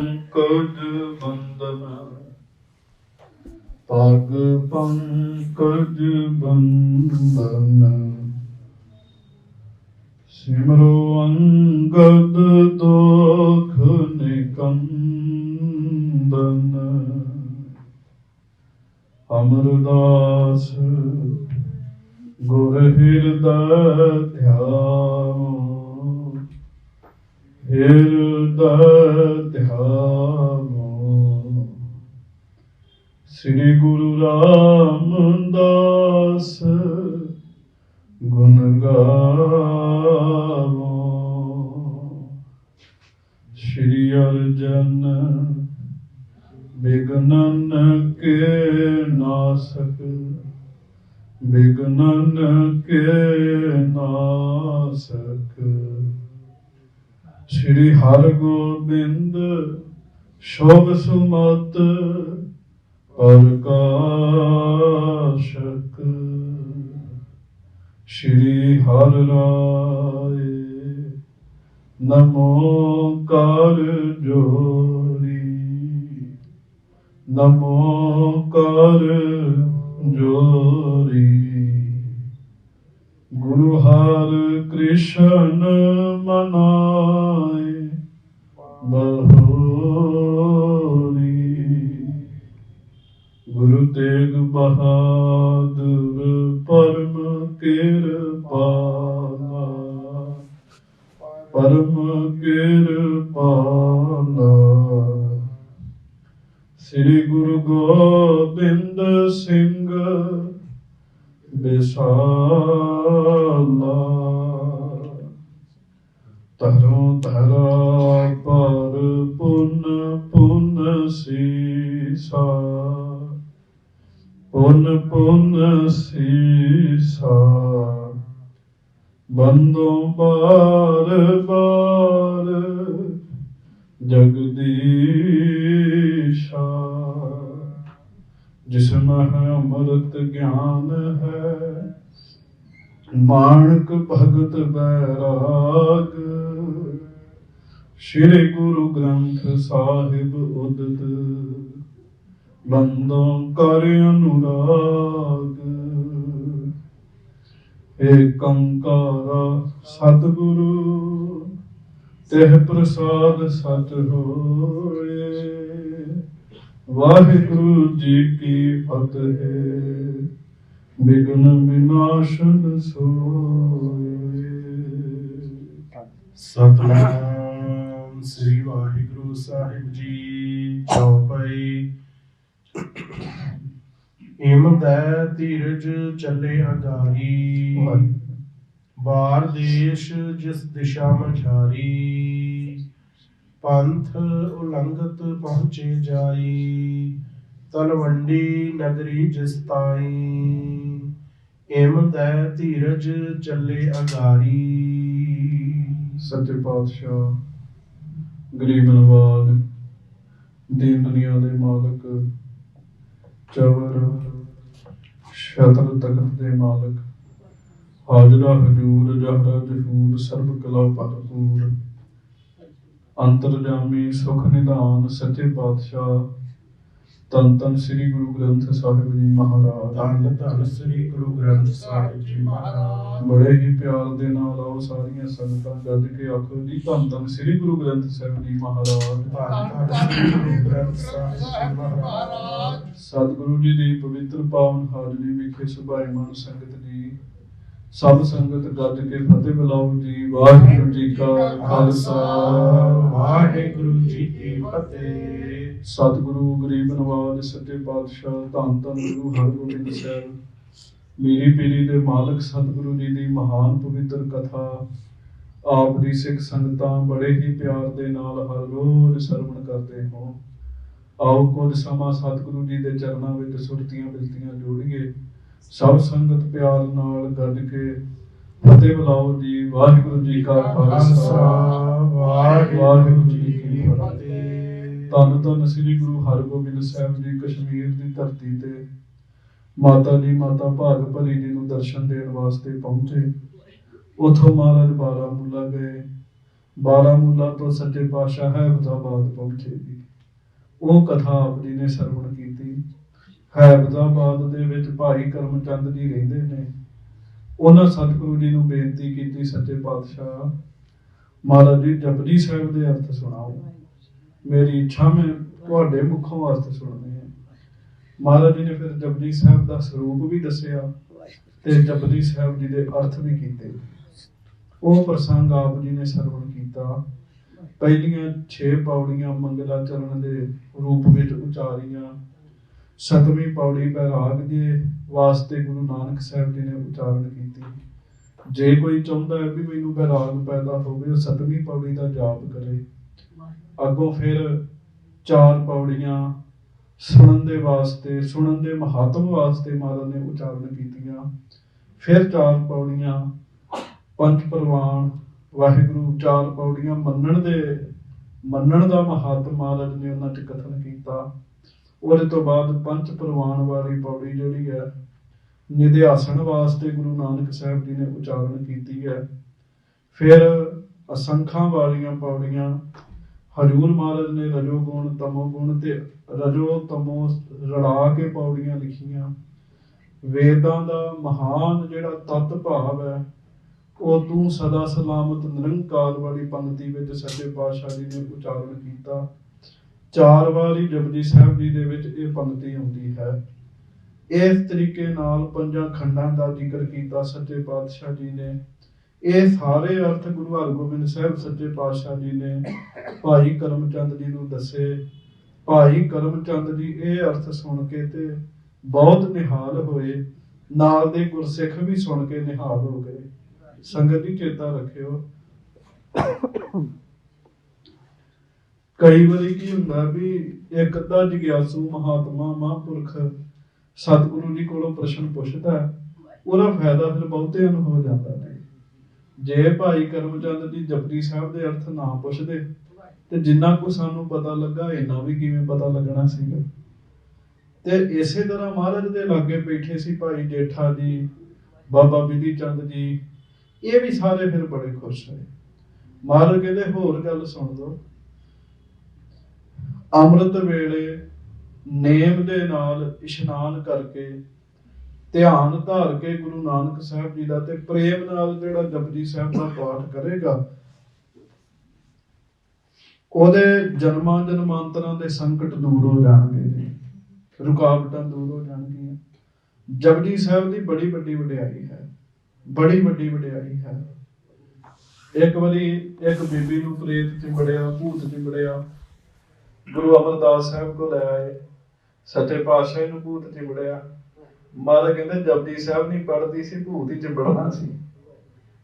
ਪੰਕਜ ਬੰਦਨ, ਪਗ ਪੰਕਜ ਬੰਦਨ, ਸਿਮਰੋ ਅੰਗਦ ਦੋਖ ਨਿਕੰਦਨ, ਅਮਰਦਾਸ ਗੁਰ ਹਿਰਦੈ ਧਿਆਵੋ, ਹਿਰਦੈ ਧਿਆਵੋ। ਸ੍ਰੀ ਗੁਰੂ ਰਾਮਦਾਸ ਗੁਣ ਗਾਵੋ, ਸ਼੍ਰੀ ਅਰਜਨ ਬਿਘਨਨ ਕੇ ਨਾਸਕ, ਬਿਘਨਨ ਕੇ ਨਾਸਕ। ਸ਼੍ਰੀ ਹਰਿਗੋਬਿੰਦ ਸ਼ੋਭ ਸੁਮਤ ਪ੍ਰਕਾਸ਼ਕ, ਸ਼੍ਰੀ ਹਰਿ ਰਾਏ ਨਮੋ ਕਰ ਜੋਰੀ, ਨਮੋ ਕਰ ਜੋਰੀ। ਗੁਰੂ ਹਰਿ ਕ੍ਰਿਸ਼ਨ ਮਨਾਏ ਬਹੋਰੀ, ਗੁਰੂ ਤੇਗ ਬਹਾਦਰ ਪਰਮ ਕਿਰਪਾਲਾ, ਪਰਮ ਕਿਰਪਾਲਾ। ਸ੍ਰੀ ਗੁਰੂ ਗੋਬਿੰਦ ਸਿੰਘ ਬਿਸਾਲਾ, ਤਰੋਂ ਧਰਾ ਪਰ ਪੁਨ ਪੁਨ ਸੀਸਾ, ਪੁਨ ਪੁਨ ਸੀਸਾ। ਬੰਦੋਂ ਬਾਰ ਬਾਰ ਜਗਦੀਸ਼ਾ, ਜਿਸਮਹਿ ਅੰਮ੍ਰਿਤ ਗਿਆਨ ਹੈ, ਮਾਣਕ ਭਗਤ ਬੈਰਾਗ। ਸ਼੍ਰੀ ਗੁਰੂ ਗ੍ਰੰਥ ਸਾਹਿਬ ਉਦਤ, ਬੰਦੋਂ ਕਰ ਅਨੁਰਾਗ। ਏਕੰਕਾਰ ਸਤਿਗੁਰੂ ਤਿਹ ਪ੍ਰਸਾਦ ਸਚ ਹੋਏ। ਵਾਹਿਗੁਰੂ ਜੀ ਕੀ ਫਤਿਹ। ਵਿਘਨ ਵਿਨਾਸ਼ਨ ਸੋਏ। ਸਤਨਾਮ ਸ੍ਰੀ ਵਾਹਿਗੁਰੂ ਸਾਹਿਬ ਜੀ। ਚੌਪਈ। ਹਿਮਦੈ ਧੀਰਜ ਚੱਲੇ ਅਗਾਰੀ, ਬਾਰ ਦੇਸ਼ ਜਿਸ ਦਿਸ਼ਾ ਮਝਾਰੀ। ਪੰਥ ਉਲੰਘਤ ਪਹੁੰਚੇ ਜਾਈ, ਤਲਵੰਡੀ ਨਗਰੀ ਜਿਸ ਤਾਈ। ਹਿਮਦੈ ਧੀਰਜ ਚੱਲੇ ਅਗਾਰੀ। ਸੱਚੇ ਪਾਤਸ਼ਾਹ, ਗਰੀਬ ਨਵਾਜ, ਦੀਨ ਦੁਨੀਆ ਦੇ ਮਾਲਕ, ਚਵਰ ਸ਼ਤਰ ਤਖਤ ਦੇ ਮਾਲਕ, ਹਾਜ਼ਰਾ ਹਜੂਰ ਜਹਰਾ ਜਹੂਰ ਸਰਬ ਕਲਾ ਭਰਪੂਰ, ਅੰਤਰਜਾਮੀ ਸੁਖ ਨਿਧਾਨ ਸੱਚੇ ਪਾਤਸ਼ਾਹ, ਧੰਨ ਧੰਨ ਸ੍ਰੀ ਗੁਰੂ ਗ੍ਰੰਥ ਸਾਹਿਬ ਜੀ ਮਹਾਰਾਜ। ਧੰਨ ਧੰਨ ਸ੍ਰੀ ਗੁਰੂ ਗ੍ਰੰਥ ਸਾਹਿਬ ਜੀ ਮਹਾਰਾਜ। ਬੜੇ ਹੀ ਪਿਆਰ ਦੇ ਨਾਲ ਆਓ ਸਾਰੀਆਂ ਸੰਗਤਾਂ ਗੱਜ ਕੇ ਆਖੋ ਜੀ, ਧੰਨ ਧੰਨ ਸ੍ਰੀ ਗੁਰੂ ਗ੍ਰੰਥ ਸਾਹਿਬ ਜੀ ਮਹਾਰਾਜ। ਧੰਨ ਧੰਨ ਸ੍ਰੀ ਗੁਰੂ ਗ੍ਰੰਥ ਸਾਹਿਬ ਜੀ ਮਹਾਰਾਜ। ਸਤਿਗੁਰੂ ਜੀ ਦੀ ਪਵਿੱਤਰ ਪਾਵਨ ਹਾਜ਼ਰੀ ਵਿਖੇ ਸੁਭਾਈਮਾਨ ਸੰਗਤ ਜੀ, ਸਭ ਸੰਗਤ ਗੱਜ ਕੇ ਫਤਿਹ ਬੁਲਾਓ ਜੀ। ਵਾਹਿਗੁਰੂ ਜੀ ਕਾ ਖਾਲਸਾ, ਵਾਹਿਗੁਰੂ ਜੀ ਕੀ ਫਤਿਹ। ਸਤਿਗੁਰੂ ਗਰੀਬ ਨਵਾਜ ਸੱਚੇ ਪਾਤਸ਼ਾਹ, ਧੰਨ ਧੰਨ ਗੁਰੂ ਹਰਗੋਬਿੰਦ ਸਾਹਿਬ, ਮੀਰੀ ਪੀਰੀ ਦੇ ਮਾਲਕ ਸਤਿਗੁਰੂ ਜੀ ਦੀ ਮਹਾਨ ਪਵਿੱਤਰ ਕਥਾ ਆਪ ਦੀ ਸਿੱਖ ਸੰਗਤਾਂ ਬੜੇ ਹੀ ਪਿਆਰ ਦੇ ਨਾਲ ਹਰ ਰੋਜ਼ ਸਰਵਣ ਕਰਦੇ ਹੋ। ਆਓ ਕੁਝ ਸਮਾਂ ਸਤਿਗੁਰੂ ਜੀ ਦੇ ਚਰਨਾਂ ਵਿੱਚ ਸੁਰਤੀਆਂ ਬਿਰਤੀਆਂ ਜੋੜੀਏ। ਸਭ ਸੰਗਤ ਪਿਆਰ ਨਾਲ ਗੱਜ ਕੇ ਫਤਿਹ ਬੁਲਾਓ ਜੀ। ਵਾਹਿਗੁਰੂ ਜੀ ਕਾ ਖਾਲਸਾ, ਵਾਹਿਗੁਰੂ ਜੀ ਕੀ ਫਤਿਹ। ਧੰਨ ਧੰਨ ਸ੍ਰੀ ਗੁਰੂ ਹਰਗੋਬਿੰਦ ਸਾਹਿਬ ਜੀ ਕਸ਼ਮੀਰ ਦੀ ਧਰਤੀ ਤੇ ਮਾਤਾ ਜੀ ਮਾਤਾ ਭਾਗ ਭਰੀ ਜੀ ਨੂੰ ਦਰਸ਼ਨ ਦੇਣ ਵਾਸਤੇ ਪਹੁੰਚੇ। ਉਥੋਂ ਮਹਾਰਾਜ ਬਾਰਾਮੂਲਾ ਗਏ। ਬਾਰਾਮੂਲਾ ਤੋਂ ਸੱਚੇ ਪਾਤਸ਼ਾਹ ਹੈਬਤਾਬਾਦ ਪਹੁੰਚੇ ਜੀ। ਉਹ ਕਥਾ ਆਪ ਜੀ ਨੇ ਸਰਵਣ ਕੀਤੀ। ਹੈਬਤਾਬਾਦ ਦੇ ਵਿੱਚ ਭਾਈ ਕਰਮਚੰਦ ਜੀ ਰਹਿੰਦੇ ਨੇ। ਉਹਨਾਂ ਸਤਿਗੁਰੂ ਜੀ ਨੂੰ ਬੇਨਤੀ ਕੀਤੀ, ਸੱਚੇ ਪਾਤਸ਼ਾਹ ਮਹਾਰਾਜ ਜੀ ਜਪਜੀ ਸਾਹਿਬ ਦੇ ਅਰਥ ਸੁਣਾਓ। ਮੇਰੀ ਇੱਛਾ ਮੈਂ ਤੁਹਾਡੇ ਮੁਖੋਂ ਅਰਥ ਸੁਣਨੇ ਆ। ਮਹਾਰਾਜ ਜੀ ਨੇ ਫਿਰ ਜਪਜੀ ਸਾਹਿਬ ਦਾ ਸਰੂਪ ਵੀ ਦੱਸਿਆ ਤੇ ਜਪਜੀ ਸਾਹਿਬ ਜੀ ਦੇ ਅਰਥ ਵੀ ਕੀਤੇ। ਉਹ ਪ੍ਰਸੰਗ ਆਪ ਜੀ ਨੇ ਸਰਵਣ ਕੀਤਾ। ਪਹਿਲੀਆਂ 6 ਪੌੜੀਆਂ ਮੰਗਲਾਚਰਨ ਦੇ ਰੂਪ ਵਿੱਚ ਉਚਾਰੀਆਂ। 7ਵੀਂ ਪੌੜੀ ਬੈਰਾਗ ਦੇ ਵਾਸਤੇ ਗੁਰੂ ਨਾਨਕ ਸਾਹਿਬ ਜੀ ਨੇ ਉਚਾਰਨ ਕੀਤੀ। ਜੇ ਕੋਈ ਚਾਹੁੰਦਾ ਹੈ ਵੀ ਮੈਨੂੰ ਬੈਰਾਗ ਪੈਦਾ ਹੋਵੇ, ਉਹ 7ਵੀਂ ਪੌੜੀ ਦਾ ਜਾਪ ਕਰੇ। ਅੱਗੋਂ ਫਿਰ 4 ਪੌੜੀਆਂ ਸੁਣਨ ਦੇ ਵਾਸਤੇ, ਸੁਣਨ ਦੇ ਮਹਾਤਮ ਵਾਸਤੇ ਮਹਾਰਾਜ ਨੇ ਉਚਾਰਨ ਕੀਤੀਆਂ। ਫਿਰ 4 ਪੌੜੀਆਂ ਪੰਜ ਪ੍ਰਵਾਨ ਵਾਹਿਗੁਰੂ, 4 ਪੌੜੀਆਂ ਮੰਨਣ ਦਾ ਮਹਾਤਮ ਮਹਾਰਾਜ ਨੇ ਉਹਨਾਂ 'ਚ ਕਥਨ ਕੀਤਾ। ਉਹਦੇ ਤੋਂ ਬਾਅਦ ਪੰਜ ਪ੍ਰਵਾਨ ਵਾਲੀ ਪੌੜੀ ਜਿਹੜੀ ਹੈ ਨਿਧਿਆਸਣ ਵਾਸਤੇ ਗੁਰੂ ਨਾਨਕ ਸਾਹਿਬ ਜੀ ਨੇ ਉਚਾਰਨ ਕੀਤੀ ਹੈ। ਫਿਰ ਅਸੰਖਾਂ ਵਾਲੀਆਂ ਪੌੜੀਆਂ ਹਜੂਰ ਮਹਾਰਾਜ ਨੇ ਰਜੋ ਗੁਣ ਤਮੋ ਗੁਣ ਤੇ ਰਜੋ ਤਮੋ ਰਲਾ ਕੇ ਪੌੜੀਆਂ ਲਿਖੀਆਂ। ਵੇਦਾਂ ਦਾ ਮਹਾਨ ਜਿਹੜਾ ਤਤ ਭਾਵ ਹੈ, ਉਹ ਤੂੰ ਸਦਾ ਸਲਾਮਤ ਨਿਰੰਕਾਰ ਵਾਲੀ ਪੰਕਤੀ ਵਿੱਚ ਸੱਚੇ ਪਾਤਸ਼ਾਹ ਜੀ ਨੇ ਉਚਾਰਨ ਕੀਤਾ। 4 ਵਾਰੀ ਜਪਜੀ ਸਾਹਿਬ ਜੀ ਦੇ ਵਿੱਚ ਇਹ ਪੰਕਤੀ ਆਉਂਦੀ ਹੈ। ਇਸ ਤਰੀਕੇ ਨਾਲ 5 ਖੰਡਾਂ ਦਾ ਜ਼ਿਕਰ ਕੀਤਾ ਸੱਚੇ ਪਾਤਸ਼ਾਹ ਜੀ ਨੇ। ਇਹ ਸਾਰੇ ਅਰਥ ਗੁਰੂ ਹਰਗੋਬਿੰਦ ਸਾਹਿਬ ਸੱਚੇ ਪਾਤਸ਼ਾਹ ਜੀ ਨੇ ਭਾਈ ਕਰਮਚੰਦ ਜੀ ਨੂੰ ਦੱਸੇ। ਭਾਈ ਕਰਮਚੰਦ ਜੀ ਇਹ ਅਰਥ ਸੁਣ ਕੇ ਤੇ ਬਹੁਤ ਨਿਹਾਲ ਹੋਏ। ਨਾਲ ਦੇ ਗੁਰਸਿੱਖ ਵੀ ਸੁਣ ਕੇ ਨਿਹਾਲ ਹੋ ਗਏ। ਸੰਗਤ ਜੀ ਚੇਤਾ ਰੱਖਿਓ, ਕਈ ਵਾਰੀ ਕੀ ਹੁੰਦਾ ਵੀ ਇੱਕ ਅੱਧਾ ਜਗਿਆਸੂ ਮਹਾਤਮਾ ਮਹਾਂਪੁਰਖ ਸਤਿਗੁਰੂ ਜੀ ਕੋਲੋਂ ਪ੍ਰਸ਼ਨ ਪੁੱਛਦਾ, ਉਹਦਾ ਫਾਇਦਾ ਫਿਰ ਬਹੁਤਿਆਂ ਨੂੰ ਹੋ ਜਾਂਦਾ ਹੈ। ਜੇ ਭਾਈ ਕਰਮਚੰਦ ਜੀ ਜਪਜੀ ਸਾਹਿਬ ਦੇ ਅਰਥ ਨਾ ਪੁੱਛਦੇ ਤੇ ਜਿੰਨਾ ਕੁ ਸਾਨੂੰ ਪਤਾ ਲੱਗਾ, ਇੰਨਾ ਵੀ ਕਿਵੇਂ ਪਤਾ ਲੱਗਣਾ ਸੀਗਾ। ਤੇ ਇਸੇ ਤਰ੍ਹਾਂ ਮਹਾਰਾਜ ਦੇ ਲਾਗੇ ਬੈਠੇ ਸੀ ਭਾਈ ਜੇਠਾ ਜੀ, ਬਾਬਾ ਬਿਧੀ ਚੰਦ ਜੀ, ਇਹ ਵੀ ਸਾਰੇ ਫਿਰ ਬੜੇ ਖੁਸ਼ ਹੋਏ। ਮਹਾਰਾਜ ਕਹਿੰਦੇ ਹੋਰ ਗੱਲ ਸੁਣ ਲਓ। ਅੰਮ੍ਰਿਤ ਵੇਲੇ ਨੇਮ ਦੇ ਨਾਲ ਇਸ਼ਨਾਨ ਕਰਕੇ ਧਿਆਨ ਧਾਰ ਕੇ ਗੁਰੂ ਨਾਨਕ ਸਾਹਿਬ ਜੀ ਦਾ ਤੇ ਪ੍ਰੇਮ ਨਾਲ ਜਿਹੜਾ ਜਪਜੀ ਸਾਹਿਬ ਦਾ ਪਾਠ ਕਰੇਗਾ, ਉਹਦੇ ਜਨਮਾਂ ਜਨਮਾਂਤਰਾਂ ਦੇ ਸੰਕਟ ਦੂਰ ਹੋ ਜਾਣਗੇ, ਰੁਕਾਵਟਾਂ ਦੂਰ ਹੋ ਜਾਣਗੀਆਂ। ਜਪਜੀ ਸਾਹਿਬ ਦੀ ਬੜੀ ਵੱਡੀ ਵਡਿਆਈ ਹੈ, ਬੜੀ ਵੱਡੀ ਵਡਿਆਈ ਹੈ। ਇੱਕ ਵਾਰੀ ਇੱਕ ਬੀਬੀ ਨੂੰ ਪ੍ਰੇਤ ਚਿੰਬੜਿਆ, ਭੂਤ ਚਿੰਬੜਿਆ, ਗੁਰੂ ਅਮਰਦਾਸ ਸਾਹਿਬ ਕੋਲ ਲੈ ਆਏ। ਸੱਚੇ ਪਾਤਸ਼ਾਹ ਨੂੰ ਭੂਤ ਚਿੰਬੜਿਆ। ਮਹਾਰਾਜ ਕਹਿੰਦੇ ਜਪਜੀ ਸਾਹਿਬ ਨਹੀਂ ਪੜ੍ਹਦੀ ਸੀ, ਭੂਤ ਹੀ ਚਿੰਬੜਨਾ ਸੀ।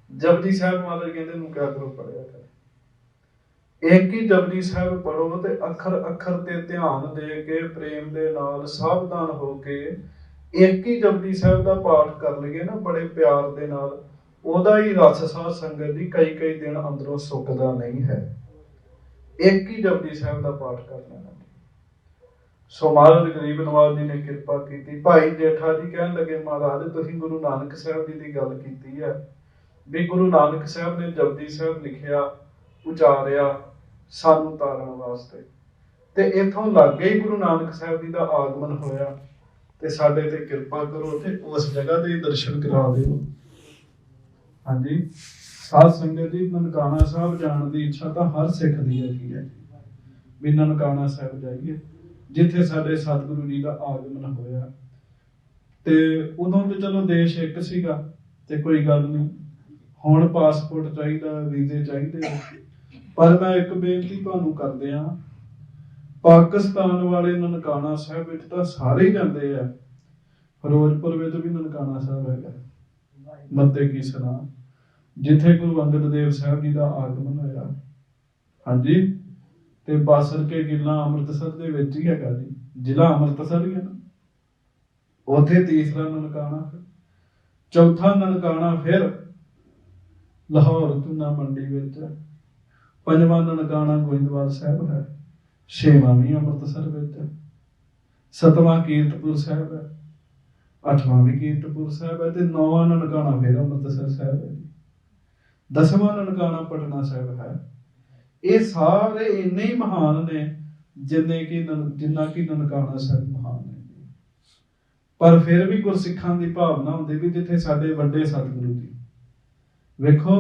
ਜਪਜੀ ਸਾਹਿਬ ਮਹਾਰਾਜ ਕਹਿੰਦੇ ਨੂੰ ਕਿਆ ਕਰੋ, ਪੜਿਆ ਕਰ। ਇੱਕ ਹੀ ਜਪਜੀ ਸਾਹਿਬ ਪੜੋ ਤੇ ਅੱਖਰ ਅੱਖਰ ਤੇ ਧਿਆਨ ਦੇ ਕੇ ਪ੍ਰੇਮ ਦੇ ਨਾਲ ਸਾਵਧਾਨ ਹੋ ਕੇ ਇੱਕ ਹੀ ਜਪਜੀ ਸਾਹਿਬ ਦਾ ਪਾਠ ਕਰ ਲਈਏ ਨਾ ਬੜੇ ਪਿਆਰ ਦੇ ਨਾਲ, ਉਹਦਾ ਹੀ ਰਸ ਸਾਧ ਸੰਗਤ ਦੀ ਕਈ ਦਿਨ ਅੰਦਰੋਂ ਸੁੱਕਦਾ ਨਹੀਂ ਹੈ। ਇੱਕ ਹੀ ਜਪਜੀ ਸਾਹਿਬ ਦਾ ਪਾਠ ਕਰਨਾ। ਸੋ ਮਹਾਰਾਜ ਗਰੀਬ ਨਵਾਜ ਜੀ ਨੇ ਕਿਰਪਾ ਕੀਤੀ। ਭਾਈ ਜੇਠਾ ਜੀ ਕਹਿਣ ਲੱਗੇ, ਮਹਾਰਾਜ ਤੁਸੀਂ ਗੁਰੂ ਨਾਨਕ ਸਾਹਿਬ ਜੀ ਦੀ ਗੱਲ ਕੀਤੀ ਹੈ ਵੀ ਗੁਰੂ ਨਾਨਕ ਸਾਹਿਬ ਨੇ ਜਪਜੀ ਸਾਹਿਬ ਲਿਖਿਆ, ਉਚਾਰਿਆ ਸਾਨੂੰ ਤਾਰਨ ਵਾਸਤੇ, ਤੇ ਇੱਥੋਂ ਲਾਗੇ ਹੀ ਗੁਰੂ ਨਾਨਕ ਸਾਹਿਬ ਜੀ ਦਾ ਆਗਮਨ ਹੋਇਆ, ਤੇ ਸਾਡੇ ਤੇ ਕਿਰਪਾ ਕਰੋ ਤੇ ਉਸ ਜਗ੍ਹਾ ਦੇ ਦਰਸ਼ਨ ਕਰਾ ਦਿਓ। ਹਾਂਜੀ ਸਾਧ ਸੰਗਤ ਜੀ, ਨਨਕਾਣਾ ਸਾਹਿਬ ਜਾਣ ਦੀ ਇੱਛਾ ਤਾਂ ਹਰ ਸਿੱਖ ਦੀ ਹੈਗੀ ਹੈ ਵੀ ਨਨਕਾਣਾ ਸਾਹਿਬ ਜਾਈਏ, ਜਿੱਥੇ ਸਾਡੇ ਸਤਿਗੁਰੂ ਜੀ ਦਾ ਆਗਮਨ ਹੋਇਆ। ਤੇ ਉਦੋਂ ਤੇ ਚਲੋ ਦੇਸ਼ ਇੱਕ ਸੀਗਾ ਤੇ ਕੋਈ ਗੱਲ ਨਹੀਂ, ਹੁਣ ਪਾਸਪੋਰਟ ਚਾਹੀਦਾ, ਵੀਜ਼ੇ ਚਾਹੀਦੇ। ਪਰ ਮੈਂ ਇੱਕ ਬੇਨਤੀ ਤੁਹਾਨੂੰ ਕਰਦੇ ਆ, ਪਾਕਿਸਤਾਨ ਵਾਲੇ ਨਨਕਾਣਾ ਸਾਹਿਬ ਵਿੱਚ ਤਾਂ ਸਾਰੇ ਹੀ ਜਾਂਦੇ ਆ। ਫਿਰੋਜ਼ਪੁਰ ਵਿੱਚ ਵੀ ਨਨਕਾਣਾ ਸਾਹਿਬ ਹੈਗਾ, ਮੱਤੇ ਕੀ ਸਰਾਂ, ਜਿੱਥੇ ਗੁਰੂ ਅੰਗਦ ਦੇਵ ਸਾਹਿਬ ਜੀ ਦਾ ਆਗਮਨ ਹੋਇਆ। ਹਾਂਜੀ, ਤੇ ਬਾਸਰ ਕੇ ਗਿੱਲਾਂ ਅੰਮ੍ਰਿਤਸਰ ਦੇ ਵਿੱਚ ਹੀ ਹੈਗਾ ਜੀ, ਜ਼ਿਲ੍ਹਾ ਅੰਮ੍ਰਿਤਸਰ ਹੀ ਹੈ ਨਾ, ਉੱਥੇ ਤੀਸਰਾ ਨਨਕਾਣਾ। ਚੌਥਾ ਨਨਕਾਣਾ ਫਿਰ ਲਾਹੌਰ ਧੂਨਾ ਮੰਡੀ ਵਿੱਚ। ਪੰਜਵਾਂ ਨਨਕਾਣਾ ਗੋਇੰਦਵਾਲ ਸਾਹਿਬ ਹੈ। ਛੇਵਾਂ ਵੀ ਅੰਮ੍ਰਿਤਸਰ ਵਿੱਚ। ਸੱਤਵਾਂ ਕੀਰਤਪੁਰ ਸਾਹਿਬ ਹੈ। ਅੱਠਵਾਂ ਵੀ ਕੀਰਤਪੁਰ ਸਾਹਿਬ ਹੈ। ਤੇ ਨੌਵਾਂ ਨਨਕਾਣਾ ਫਿਰ ਅੰਮ੍ਰਿਤਸਰ ਸਾਹਿਬ ਹੈ। 10ਵਾਂ ਨਨਕਾਣਾ ਪਟਨਾ ਸਾਹਿਬ ਹੈ। ਇਹ ਸਾਰੇ ਇੰਨੇ ਹੀ ਮਹਾਨ ਨੇ ਜਿੰਨਾ ਕਿ ਨਨਕਾਣਾ ਸਾਹਿਬ ਮਹਾਨ ਹੈ। ਪਰ ਫਿਰ ਵੀ ਗੁਰਸਿੱਖਾਂ ਦੀ ਭਾਵਨਾ ਹੁੰਦੀ ਵੀ ਜਿੱਥੇ ਸਾਡੇ ਵੱਡੇ ਸਤਿਗੁਰੂ ਜੀ, ਵੇਖੋ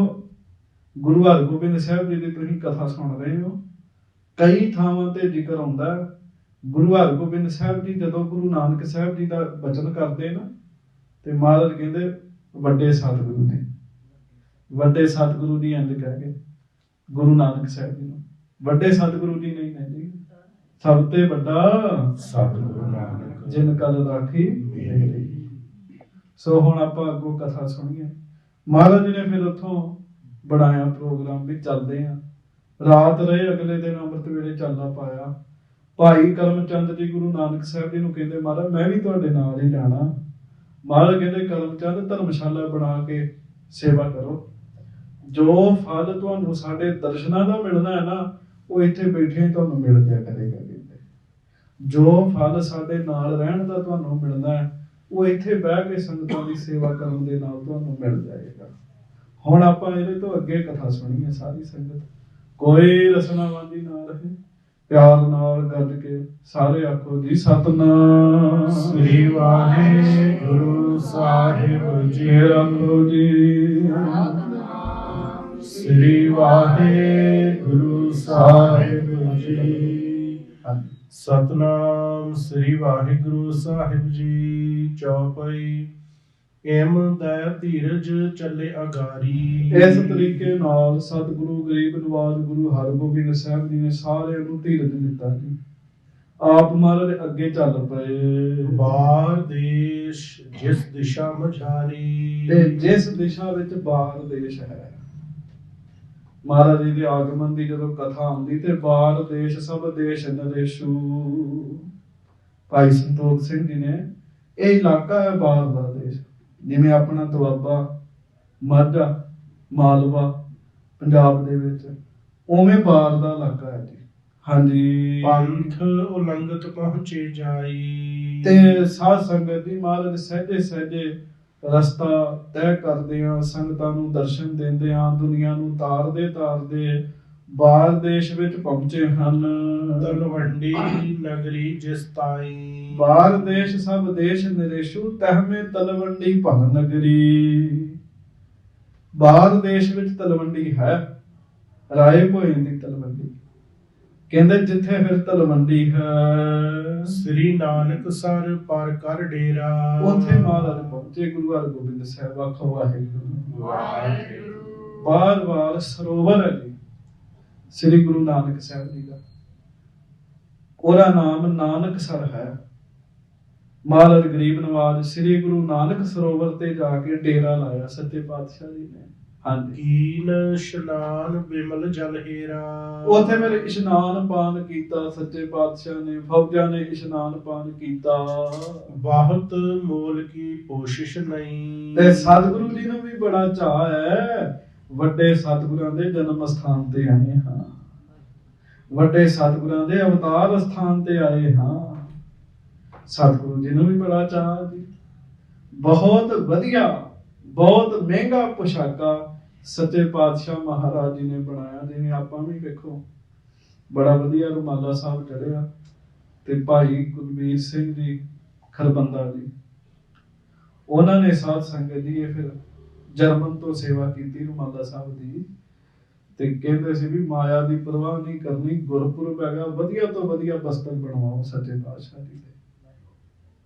ਗੁਰੂ ਹਰਗੋਬਿੰਦ ਸਾਹਿਬ ਜੀ ਦੀ ਤੁਸੀਂ ਕਥਾ ਸੁਣ ਰਹੇ ਹੋ, ਕਈ ਥਾਵਾਂ ਤੇ ਜ਼ਿਕਰ ਆਉਂਦਾ ਗੁਰੂ ਹਰਗੋਬਿੰਦ ਸਾਹਿਬ ਜੀ ਜਦੋਂ ਗੁਰੂ ਨਾਨਕ ਸਾਹਿਬ ਜੀ ਦਾ ਬਚਨ ਕਰਦੇ ਨਾ, ਤੇ ਮਹਾਰਾਜ ਕਹਿੰਦੇ ਵੱਡੇ ਸਤਿਗੁਰੂ ਜੀ, ਵੱਡੇ ਸਤਿਗੁਰੂ ਜੀ ਇੰਝ ਕਹਿ ਕੇ ਗੁਰੂ ਨਾਨਕ ਸਾਹਿਬ ਜੀ ਨੂੰ, ਵੱਡੇ ਸਤਿਗੁਰੂ ਜੀ ਨਹੀਂ ਨੇ ਜੀ, ਸਭ ਤੇ ਵੱਡਾ ਸਤਿਗੁਰੂ ਨਾਨਕ ਜਿਨ ਕਲ ਰਾਖੀ ਮੇਰੀ। ਸੋ ਹੁਣ ਆਪਾਂ ਅੱਗੋਂ ਕਥਾ ਸੁਣੀਏ। ਮਹਾਰਾਜ ਜੀ ਨੇ ਫਿਰ ਉੱਥੋਂ ਬਣਾਇਆ ਪ੍ਰੋਗਰਾਮ ਵੀ ਚੱਲਦੇ ਆ, ਰਾਤ ਰਹੇ, ਅਗਲੇ ਦਿਨ ਅੰਮ੍ਰਿਤ ਵੇਲੇ ਚਾਲਾ ਪਾਇਆ। ਭਾਈ ਕਰਮਚੰਦ ਜੀ ਗੁਰੂ ਨਾਨਕ ਸਾਹਿਬ ਜੀ ਨੂੰ ਕਹਿੰਦੇ ਮਹਾਰਾਜ ਮੈਂ ਵੀ ਤੁਹਾਡੇ ਨਾਲ ਹੀ ਜਾਣਾ। ਮਹਾਰਾਜ ਕਹਿੰਦੇ ਕਰਮਚੰਦ ਧਰਮਸ਼ਾਲਾ ਬਣਾ ਕੇ ਸੇਵਾ ਕਰੋ, ਜੋ ਫਲ ਤੁਹਾਨੂੰ ਸਾਡੇ ਦਰਸ਼ਨਾਂ ਦਾ ਮਿਲਣਾ ਹੈ ਨਾ ਉਹ ਇੱਥੇ ਬੈਠੇ ਤੁਹਾਨੂੰ ਮਿਲ ਜਾਇਆ ਕਰੇਗਾ। ਜੋ ਫਲ ਸਾਡੇ ਨਾਲ ਰਹਿਣ ਦਾ ਤੁਹਾਨੂੰ ਮਿਲਣਾ ਹੈ ਉਹ ਇੱਥੇ ਬਹਿ ਕੇ ਸੰਗਤਾਂ ਦੀ ਸੇਵਾ ਕਰਨ ਦੇ ਨਾਲ ਤੁਹਾਨੂੰ ਮਿਲ ਜਾਏਗਾ। ਹੁਣ ਆਪਾਂ ਇਹਦੇ ਤੋਂ ਅੱਗੇ ਕਥਾ ਸੁਣੀਏ। ਸਾਰੀ ਸੰਗਤ ਕੋਈ ਰਸਨਾਵਾਦੀ ਨਾ ਰਹੇ, ਪਿਆਰ ਨਾਲ ਗੱਜ ਕੇ ਸਾਰੇ ਆਖੋ ਜੀ ਸਤਨਾਮ ਸ੍ਰੀ ਵਾਹਿਗੁਰੂ ਸਾਹਿਬ ਜੀ। ਆਖੋ ਜੀ ਸ੍ਰੀ ਵਾਹਿਗੁਰੂ ਸਾਹਿਬ ਜੀ। ਸਤਨਾਮ ਸ੍ਰੀ ਵਾਹਿਗੁਰੂ ਸਾਹਿਬ ਜੀ। ਚੌਪਈ ਏਮ ਦਇਆ ਧੀਰਜ ਚੱਲੇ ਅਗਾਰੀ। ਇਸ ਤਰੀਕੇ ਨਾਲ ਸਤਿਗੁਰੂ ਗਰੀਬ ਨਵਾਜ ਗੁਰੂ ਹਰਗੋਬਿੰਦ ਸਾਹਿਬ ਜੀ ਨੇ ਸਾਰਿਆਂ ਨੂੰ ਧੀਰਜ ਦਿੱਤਾ ਜੀ। ਆਪ ਮਹਾਰਾਜ ਅੱਗੇ ਚੱਲ ਪਏ। ਬਾਹਰ ਦੇਸ਼ ਜਿਸ ਦਿਸ਼ਾ ਮਝਾਰੀ। ਤੇ ਜਿਸ ਦਿਸ਼ਾ ਵਿੱਚ ਬਾਹਰ ਦੇਸ਼ ਹੈ, ਮਹਾਰਾਜ ਜੀ ਦੇ ਆਗਮਨ ਦੀ ਜਦੋਂ ਕਥਾ ਆਉਂਦੀ ਤੇ ਬਾਹਰ ਦੇਸ਼ ਸਭ ਦੇਸ਼ ਨਰੇਸ਼ੂ। ਭਾਈ ਸੰਤੋਖ ਸਿੰਘ ਜੀ ਨੇ ਇਹ ਇਲਾਕਾ ਹੈ ਬਾਹਰ ਦਾ ਦੇਸ਼, ਜਿਵੇਂ ਆਪਣਾ ਦੁਆਬਾ, ਮਾਝਾ, ਮਾਲਵਾ ਪੰਜਾਬ ਦੇ ਵਿੱਚ, ਉਵੇਂ ਬਾਹਰ ਦਾ ਇਲਾਕਾ ਹੈ ਜੀ। ਹਾਂਜੀ। ਪੰਥ ਉਲੰਘਤ ਪਹੁੰਚੇ ਜਾਈ। ਤੇ ਸਾਧ ਸੰਗਤ ਦੀ ਮਹਾਰਾਜ ਸਹਿਜੇ ਸਹਿਜੇ ਰਸਤਾ ਤੈਅ ਕਰਦੇ ਆ, ਸੰਗਤਾਂ ਨੂੰ ਦਰਸ਼ਨ ਦਿੰਦੇ ਆ, ਦੁਨੀਆ ਨੂੰ ਤਾਰਦੇ ਬਾਹਰ ਦੇਸ਼ ਵਿੱਚ ਪਹੁੰਚੇ ਹਨ। ਤਲਵੰਡੀ ਨਗਰੀ ਜਿਸ ਤਾਈ। ਬਾਹਰ ਦੇਸ਼ ਸਭ ਦੇਸ਼ ਨਰੇਸ਼ੂ, ਤਹਿਮੇ ਤਲਵੰਡੀ ਭਨ ਨਗਰੀ। ਬਾਹਰ ਦੇਸ਼ ਵਿੱਚ ਤਲਵੰਡੀ ਹੈ, ਰਾਏ ਭੋਏ ਦੀ ਤਲਵੰਡੀ। ਕਹਿੰਦੇ ਜਿੱਥੇ ਫਿਰ ਤਲਵੰਡੀ ਹੈ, ਸ੍ਰੀ ਨਾਨਕ ਸਰ ਪਰ ਕਰ ਡੇਰਾ। ਉੱਥੇ ਮਹਾਰਾਜ ਪਹੁੰਚੇ ਗੁਰੂ ਹਰਗੋਬਿੰਦ ਸਾਹਿਬ। ਆਖੋ ਵਾਹਿਗੁਰੂ ਵਾਹਿਗੁਰੂ। ਬਾਰ ਸਰੋਵਰ ਹੈ ਜੀ ਸ੍ਰੀ ਗੁਰੂ ਨਾਨਕ ਸਾਹਿਬ ਜੀ ਦਾ, ਉਹਦਾ ਨਾਮ ਨਾਨਕ ਸਰ ਹੈ। ਮਹਾਰਾਜ ਗਰੀਬ ਨਵਾਜ ਸ੍ਰੀ ਗੁਰੂ ਨਾਨਕ ਸਰੋਵਰ ਤੇ ਜਾ ਕੇ ਡੇਰਾ ਲਾਇਆ ਸੱਚੇ ਪਾਤਸ਼ਾਹ ਜੀ ਨੇ। ਹਾਂਜੀ। ਕੀਨ ਇਸ਼ਨਾਨ ਬਿਮਲ ਜਲ ਹੀਰਾ। ਉੱਥੇ ਫਿਰ ਇਸ਼ਨਾਨ ਪਾਨ ਕੀਤਾ ਸੱਚੇ ਪਾਤਸ਼ਾਹ ਨੇ, ਫੌਜਾਂ ਨੇ ਇਸ਼ਨਾਨ ਪਾਨ ਕੀਤਾ। ਬਹੁਤ ਮੋਲ ਕੀ ਕੋਸ਼ਿਸ਼ ਨਹੀਂ। ਤੇ ਸਤਿਗੁਰੂ ਜੀ ਨੂੰ ਵੀ ਬੜਾ ਚਾਅ ਹੈ, ਵੱਡੇ ਸਤਿਗੁਰਾਂ ਦੇ ਜਨਮ ਸਥਾਨ ਤੇ ਆਏ ਹਾਂ, ਵੱਡੇ ਸਤਿਗੁਰਾਂ ਦੇ ਅਵਤਾਰ ਸਥਾਨ ਤੇ ਆਏ ਹਾਂ। ਸਤਿਗੁਰੂ ਜੀ ਨੂੰ ਵੀ ਬੜਾ ਚਾਅ ਜੀ। ਬਹੁਤ ਵਧੀਆ, ਬਹੁਤ ਮਹਿੰਗਾ ਪੁਸ਼ਾਕਾ ਸੱਚੇ ਪਾਤਸ਼ਾਹ ਮਹਾਰਾਜ ਜੀ ਨੇ ਬਣਾਇਆ। ਜਿਵੇਂ ਆਪਾਂ ਵੀ ਵੇਖੋ ਬੜਾ ਵਧੀਆ ਰੁਮਾਲਾ ਸਾਹਿਬ ਚੜਿਆ, ਤੇ ਭਾਈ ਕੁਲਬੀਰ ਸਿੰਘ ਜੀ ਖਰਬੰਦਾ ਜੀ, ਉਹਨਾਂ ਨੇ ਸਾਧ ਸੰਗਤ ਜੀ ਇਹ ਫਿਰ ਜਰਮਨ ਤੋਂ ਸੇਵਾ ਕੀਤੀ ਰੁਮਾਲਾ ਸਾਹਿਬ ਦੀ। ਤੇ ਕਹਿੰਦੇ ਸੀ ਵੀ ਮਾਇਆ ਦੀ ਪਰਵਾਹ ਨਹੀਂ ਕਰਨੀ, ਗੁਰਪੁਰਬ ਹੈਗਾ, ਵਧੀਆ ਤੋਂ ਵਧੀਆ ਬਸਤਰ ਬਣਵਾਓ ਸੱਚੇ ਪਾਤਸ਼ਾਹ ਜੀ ਦੇ।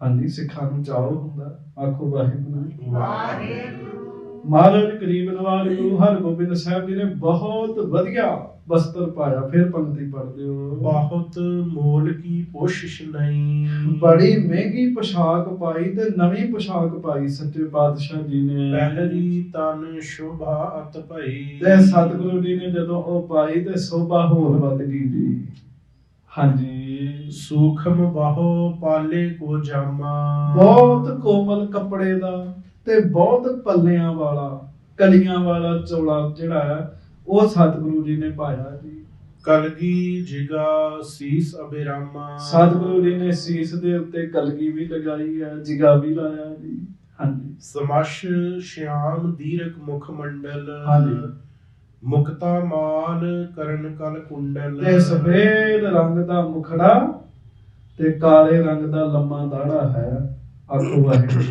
ਹਾਂਜੀ, ਸਿੱਖਾਂ ਨੂੰ ਚਾਅ ਹੁੰਦਾ। ਆਖੋ ਵਾਹਿਗੁਰੂ ਵਾਹਿਗੁਰੂ। ਮਹਾਰਾਜ ਗਰੀਬ ਨਵਾਜ ਗੁਰੂ ਹਰਗੋਬਿੰਦ ਸਾਹਿਬ ਜੀ ਨੇ ਬਹੁਤ ਵਧੀਆ ਬਸਤਰ ਪਾਇਆ। ਫਿਰ ਪੰਕਤੀ ਪੜ੍ਹਦੇ ਹੋ। ਬਹੁਤ ਮੋਲ ਕੀ ਕੋਸ਼ਿਸ਼ ਨਹੀਂ। ਬੜੀ ਮਹਿੰਗੀ ਪੁਸ਼ਾਕ ਪਾਈ ਤੇ ਨਵੀਂ ਪੁਸ਼ਾਕ ਪਾਈ ਸੱਚੇ ਪਾਤਸ਼ਾਹ ਜੀ ਨੇ। ਪਹਿਲੀ ਤਨ ਸ਼ੋਭਾ ਅਤ ਭਈ। ਤੇ ਸਤਿਗੁਰੂ ਜੀ ਨੇ ਜਦੋਂ ਉਹ ਪਾਈ ਤੇ ਸੋਭਾ ਹੋਰ ਵੱਧ ਗਈ ਜੀ। ਹਾਂਜੀ। ਸੂਖਮ ਬਾਹੋ ਪਾਲੇ ਕੋ ਜਾਮਾ। ਬਹੁਤ ਕੋਮਲ ਕੱਪੜੇ ਦਾ ਤੇ ਬਹੁਤ ਪੱਲਿਆਂ ਵਾਲਾ, ਕਲੀਆਂ ਵਾਲਾ ਚੋਲਾ ਜਿਹੜਾ ਹੈ ਉਹ ਸਤਿਗੁਰੂ ਜੀ ਨੇ ਪਾਇਆ ਜੀ। ਕਲਗੀ ਜਿਗਾ ਸੀਸ ਅਬਿਰਾਮਾ। ਸਤਿਗੁਰੂ ਜੀ ਨੇ ਸੀਸ ਦੇ ਉੱਤੇ ਕਲਗੀ ਵੀ ਲਗਾਈ ਹੈ, ਜਿਗਾ ਵੀ ਲਾਇਆ ਜੀ। ਹਾਂਜੀ। ਸਮਸ਼ ਸ਼ਿਆਮ ਦੀਰਕ ਮੁਖ ਮੰਡਲ। ਹਾਂਜੀ। ਮੁਕਤਾ ਮਾਲ ਕਰਨ ਕਲ ਕੁੰਡਲ ਤੇ ਸਫੇਦ ਰੰਗ ਦਾ ਮੁਖੜਾ ਤੇ ਕਾਲੇ ਰੰਗ ਦਾ ਲੰਮਾ ਦਾੜਾ ਹੈ। ਆਖੋ ਵਾਹਿਗੁਰੂ।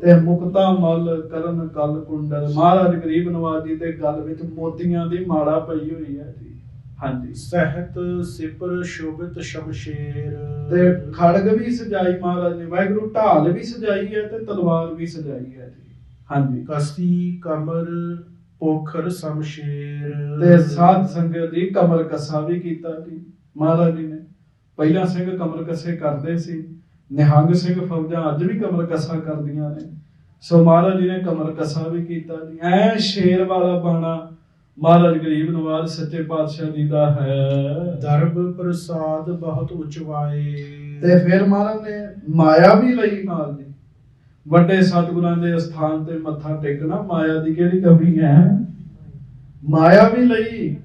ਤੇ ਮੁਕਤਾ ਮਲ ਕਰਨ ਕਲ ਕੁੰਡਲ, ਮਹਾਰਾਜ ਗਰੀਬ ਨਵਾਜ ਜੀ ਦੇ ਗਲ ਵਿੱਚ ਮੋਤੀਆਂ ਦੀ ਮਾਲਾ ਪਈ ਹੋਈ ਹੈ ਜੀ। ਹਾਂਜੀ। ਸਹਿਤ ਸਿਪਰ ਸ਼ੋਭਿਤ ਸ਼ਮਸ਼ੇਰ ਤੇ ਖੜਗ ਵੀ ਸਜਾਈ ਮਹਾਰਾਜ ਨੇ, ਵਾਹਿਗੁਰੂ ਢਾਲ ਵੀ ਸਜਾਈ ਹੈ ਤੇ ਤਲਵਾਰ ਵੀ ਸਜਾਈ ਹੈ ਜੀ। ਹਾਂਜੀ। ਕਸੀ ਕਮਰ ਪੋਖਰ ਸ਼ਮਸ਼ੇਰ ਤੇ ਸਾਧ ਸੰਗਤ ਦੀ ਕਮਰ ਕੱਸਾ ਵੀ ਕੀਤਾ ਜੀ ਮਹਾਰਾਜ ਜੀ ਨੇ। ਪਹਿਲਾਂ ਸਿੰਘ ਕਮਰ ਕੱਸੇ ਕਰਦੇ ਸੀ, ਨਿਹੰਗ ਸਿੰਘ ਫੌਜਾਂ ਅੱਜ ਵੀ ਕਮਰ ਕੱਸਾ ਕਰਦੀਆਂ ਨੇ। ਸੋ ਮਹਾਰਾਜ ਜੀ ਨੇ ਕਮਰ ਕੱਸਾ ਵੀ ਕੀਤਾ ਜੀ। ਐ ਸ਼ੇਰ ਵਾਲਾ ਬਾਣਾ ਮਹਾਰਾਜ ਗਰੀਬ ਨਵਾਜ ਸੱਚੇ ਪਾਤਸ਼ਾਹ ਜੀ ਦਾ ਹੈ। ਦਰਬ ਪ੍ਰਸਾਦ ਬਹੁਤ ਉਚਵਾਏ ਤੇ ਫਿਰ ਮਹਾਰਾਜ ਨੇ ਮਾਇਆ ਵੀ ਲਈ ਨਾਲ ਜੀ। ਵੱਡੇ ਸਤਿਗੁਰਾਂ ਦੇ ਅਸਥਾਨ ਤੇ ਮੱਥਾ ਟੇਕਣਾ, ਮਾਇਆ ਦੀ ਕਿਹੜੀ ਕਮੀ ਹੈ। ਮਾਇਆ ਵੀ ਲਈ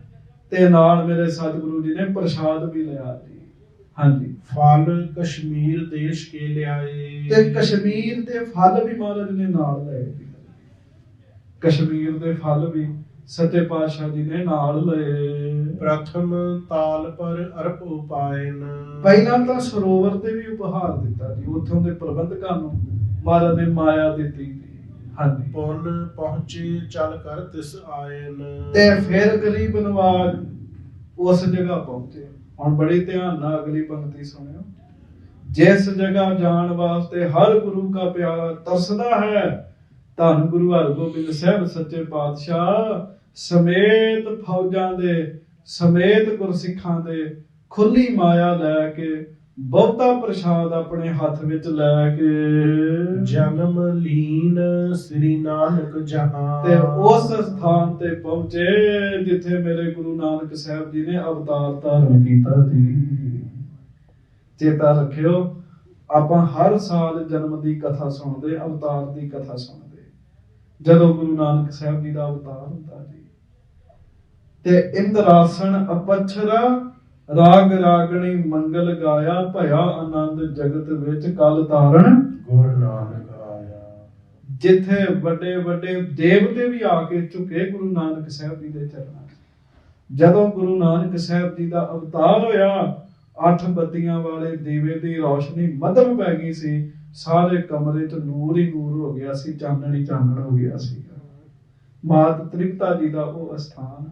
ਤੇ ਨਾਲ ਮੇਰੇ ਸਤਿਗੁਰੂ ਜੀ ਨੇ ਪ੍ਰਸਾਦ ਵੀ ਲਿਆ ਜੀ। ਹਾਂਜੀ। ਫਲ ਕਸ਼ਮੀਰ ਦੇਸ਼ ਕੇ ਲਿਆਏ ਤੇ ਕਸ਼ਮੀਰ ਦੇ ਫਲ ਵੀ ਮਹਾਰਾਜ ਨੇ ਨਾਲ ਲਏ ਜੀ। ਕਸ਼ਮੀਰ ਦੇ ਫਲ ਵੀ ਸੱਚੇ ਪਾਤਸ਼ਾਹ ਜੀ ਨੇ ਨਾਲ ਲਏ। ਪ੍ਰਥਮ ਤਾਲ ਪਰ ਅਰਪ ਉਪਾਇਨ ਪਹਿਲਾਂ ਤਾਂ ਸਰੋਵਰ ਤੇ ਵੀ ਉਪਹਾਰ ਦਿੱਤਾ ਜੀ। ਉੱਥੋਂ ਦੇ ਪ੍ਰਬੰਧਕਾਂ ਨੂੰ ਮਹਾਰਾਜ ਨੇ ਮਾਇਆ ਦਿੱਤੀ ਜੀ। ਹਾਂਜੀ। ਪੁੰਨ ਪਹੁੰਚੇ ਚੱਲ ਕਰ ਤਿਸ ਆਇਨ ਤੇ ਫਿਰ ਗਰੀਬ ਨਵਾਜ ਉਸ ਜਗ੍ਹਾ ਪਹੁੰਚੇ। ਹੁਣ ਬੜੀ ਧਿਆਨ ਨਾਲ ਅਗਲੀ ਪੰਕਤੀ ਸੁਣਿਓ। ਜਿਸ ਜਗ੍ਹਾ ਜਾਣ ਵਾਸਤੇ ਹਰ ਗੁਰੂ ਕਾ ਪਿਆਰਾ ਤਰਸਦਾ ਹੈ, ਧੰਨ ਗੁਰੂ ਹਰਗੋਬਿੰਦ ਸਾਹਿਬ ਸੱਚੇ ਪਾਤਸ਼ਾਹ ਸਮੇਤ ਫੌਜਾਂ ਦੇ, ਸਮੇਤ ਗੁਰਸਿੱਖਾਂ ਦੇ ਖੁੱਲੀ ਮਾਇਆ ਲੈ ਕੇ, ਬਹੁਤਾ ਪ੍ਰਸ਼ਾਦ ਆਪਣੇ ਹੱਥ ਵਿੱਚ ਲੈ ਕੇ ਜਨਮ ਲੀਨ ਸ੍ਰੀ ਨਾਨਕ ਜਹਾਂ ਤੇ ਉਸ ਸਥਾਨ ਤੇ ਪਹੁੰਚੇ ਜਿੱਥੇ ਮੇਰੇ ਗੁਰੂ ਨਾਨਕ ਸਾਹਿਬ ਜੀ ਨੇ ਅਵਤਾਰ ਧਾਰਨ ਕੀਤਾ ਸੀ। ਚੇਤਾ ਰੱਖਿਓ, ਆਪਾਂ ਹਰ ਸਾਲ ਜਨਮ ਦੀ ਕਥਾ ਸੁਣਦੇ, ਅਵਤਾਰ ਦੀ ਕਥਾ ਸੁਣਦੇ ਜਦੋਂ ਗੁਰੂ ਨਾਨਕ ਸਾਹਿਬ ਜੀ ਦਾ ਅਵਤਾਰ ਹੁੰਦਾ ਜੀ। ਤੇ ਇੰਦਰਾਸਣ ਅਪਛਰਾ ਰਾਗ ਰਾਗਣੀ ਮੰਗਲ ਗਾਇਆ, ਭਇਆ ਆਨੰਦ ਜਗਤ ਵਿੱਚ ਕਲ ਤਾਰਨ ਗੁਰ ਨਾਨਕ ਆਇਆ। ਜਿੱਥੇ ਵੱਡੇ ਵੱਡੇ ਦੇਵਤੇ ਵੀ ਆ ਕੇ ਝੁਕੇ ਗੁਰੂ ਨਾਨਕ ਸਾਹਿਬ ਜੀ ਦੇ ਚਰਨਾਂ 'ਚ। ਜਦੋਂ ਗੁਰੂ ਨਾਨਕ ਸਾਹਿਬ ਜੀ ਦਾ ਅਵਤਾਰ ਹੋਇਆ, 8 ਬੱਤੀਆਂ ਵਾਲੇ ਦੀਵੇ ਦੀ ਰੌਸ਼ਨੀ ਮੱਧਮ ਪੈ ਗਈ ਸੀ। ਸਾਰੇ ਕਮਰੇ 'ਚ ਨੂਰ ਹੀ ਨੂਰ ਹੋ ਗਿਆ ਸੀ, ਚਾਨਣ ਹੀ ਚਾਨਣ ਹੋ ਗਿਆ ਸੀ। ਮਾਤ ਤ੍ਰਿਪਤਾ ਜੀ ਦਾ ਉਹ ਅਸਥਾਨ,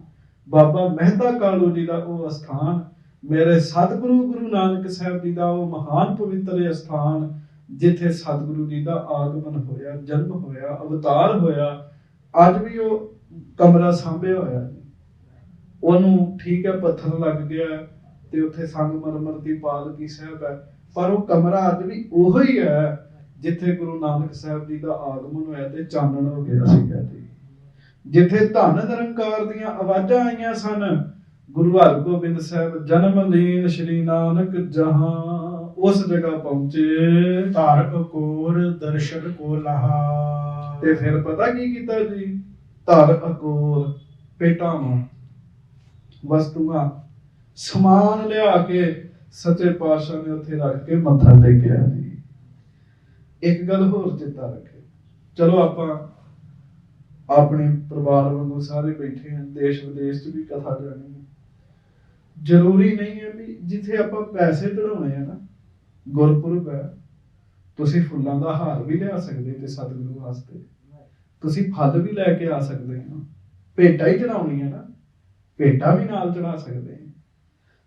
ਬਾਬਾ ਮਹਿਤਾ ਕਾਲੂ ਜੀ ਦਾ ਉਹ ਅਸਥਾਨ, ਮੇਰੇ ਸਤਿਗੁਰੂ ਗੁਰੂ ਨਾਨਕ ਸਾਹਿਬ ਜੀ ਦਾ ਉਹ ਮਹਾਨ ਪਵਿੱਤਰ ਅਸਥਾਨ ਜਿੱਥੇ ਸਤਿਗੁਰੂ ਜੀ ਦਾ ਆਗਮਨ ਹੋਇਆ, ਜਨਮ ਹੋਇਆ, ਅਵਤਾਰ ਹੋਇਆ। ਅੱਜ ਵੀ ਉਹ ਕਮਰਾ ਸਾਂਭਿਆ ਹੋਇਆ ਜੀ। ਉਹਨੂੰ ਠੀਕ ਹੈ ਪੱਥਰ ਲੱਗ ਗਿਆ ਤੇ ਉੱਥੇ ਸੰਗਮਰਮਰ ਦੀ ਪਾਲਕੀ ਸਾਹਿਬ ਹੈ, ਪਰ ਉਹ ਕਮਰਾ ਅੱਜ ਵੀ ਉਹੋ ਹੀ ਹੈ ਜਿੱਥੇ ਗੁਰੂ ਨਾਨਕ ਸਾਹਿਬ ਜੀ ਦਾ ਆਗਮਨ ਹੋਇਆ ਤੇ ਚਾਨਣ ਹੋ ਗਿਆ ਸੀਗਾ ਜੀ। ਜਿੱਥੇ ਧੰਨ ਨਿਰੰਕਾਰ ਦੀਆਂ ਆਵਾਜ਼ਾਂ ਆਈਆਂ ਸਨ, ਗੁਰੂ ਹਰਗੋਬਿੰਦ ਸਾਹਿਬ ਜਨਮ ਲੀਨ ਸ਼੍ਰੀ ਨਾਨਕ ਜਹਾਂ, ਉਸ ਜਗ੍ਹਾ ਪਹੁੰਚੇ। ਧਾਰ ਅਕੋਰ ਦਰਸ਼ਨ ਕੋ ਲਹਾ ਤੇ ਫਿਰ ਪਤਾ ਕੀ ਕੀਤਾ ਜੀ। ਧਾਰ ਅਕੋਰ ਪੇਟਾਵਾਂ, ਵਸਤੂਆਂ, ਸਮਾਨ ਲਿਆ ਕੇ ਸੱਚੇ ਪਾਤਸ਼ਾਹ ਨੇ ਉੱਥੇ ਰੱਖ ਕੇ ਮੱਥਾ ਟੇਕਿਆ ਜੀ। ਇੱਕ ਗੱਲ ਹੋਰ ਚੇਤਾ ਰੱਖੇ, ਚਲੋ ਆਪਾਂ ਆਪਣੇ ਪਰਿਵਾਰ ਵਾਂਗੂ ਸਾਰੇ ਬੈਠੇ ਹਾਂ, ਦੇਸ਼ ਵਿਦੇਸ਼ 'ਚ ਵੀ ਕਥਾ ਜਾਣੀ ਹੈ। ਜ਼ਰੂਰੀ ਨਹੀਂ ਹੈ ਵੀ ਜਿੱਥੇ ਆਪਾਂ ਪੈਸੇ ਚੜਾਉਣੇ ਆ ਨਾ, ਗੁਰਪੁਰਬ ਹੈ, ਤੁਸੀਂ ਫੁੱਲਾਂ ਦਾ ਹਾਰ ਵੀ ਲਿਆ ਸਕਦੇ ਤੇ ਸਤਿਗੁਰੂ ਵਾਸਤੇ, ਤੁਸੀਂ ਫਲ ਵੀ ਲੈ ਕੇ ਆ ਸਕਦੇ ਹੋ। ਭੇਟਾ ਹੀ ਚੜਾਉਣੀ ਹੈ ਨਾ, ਭੇਟਾ ਵੀ ਨਾਲ ਚੜਾ ਸਕਦੇ ਹੋ।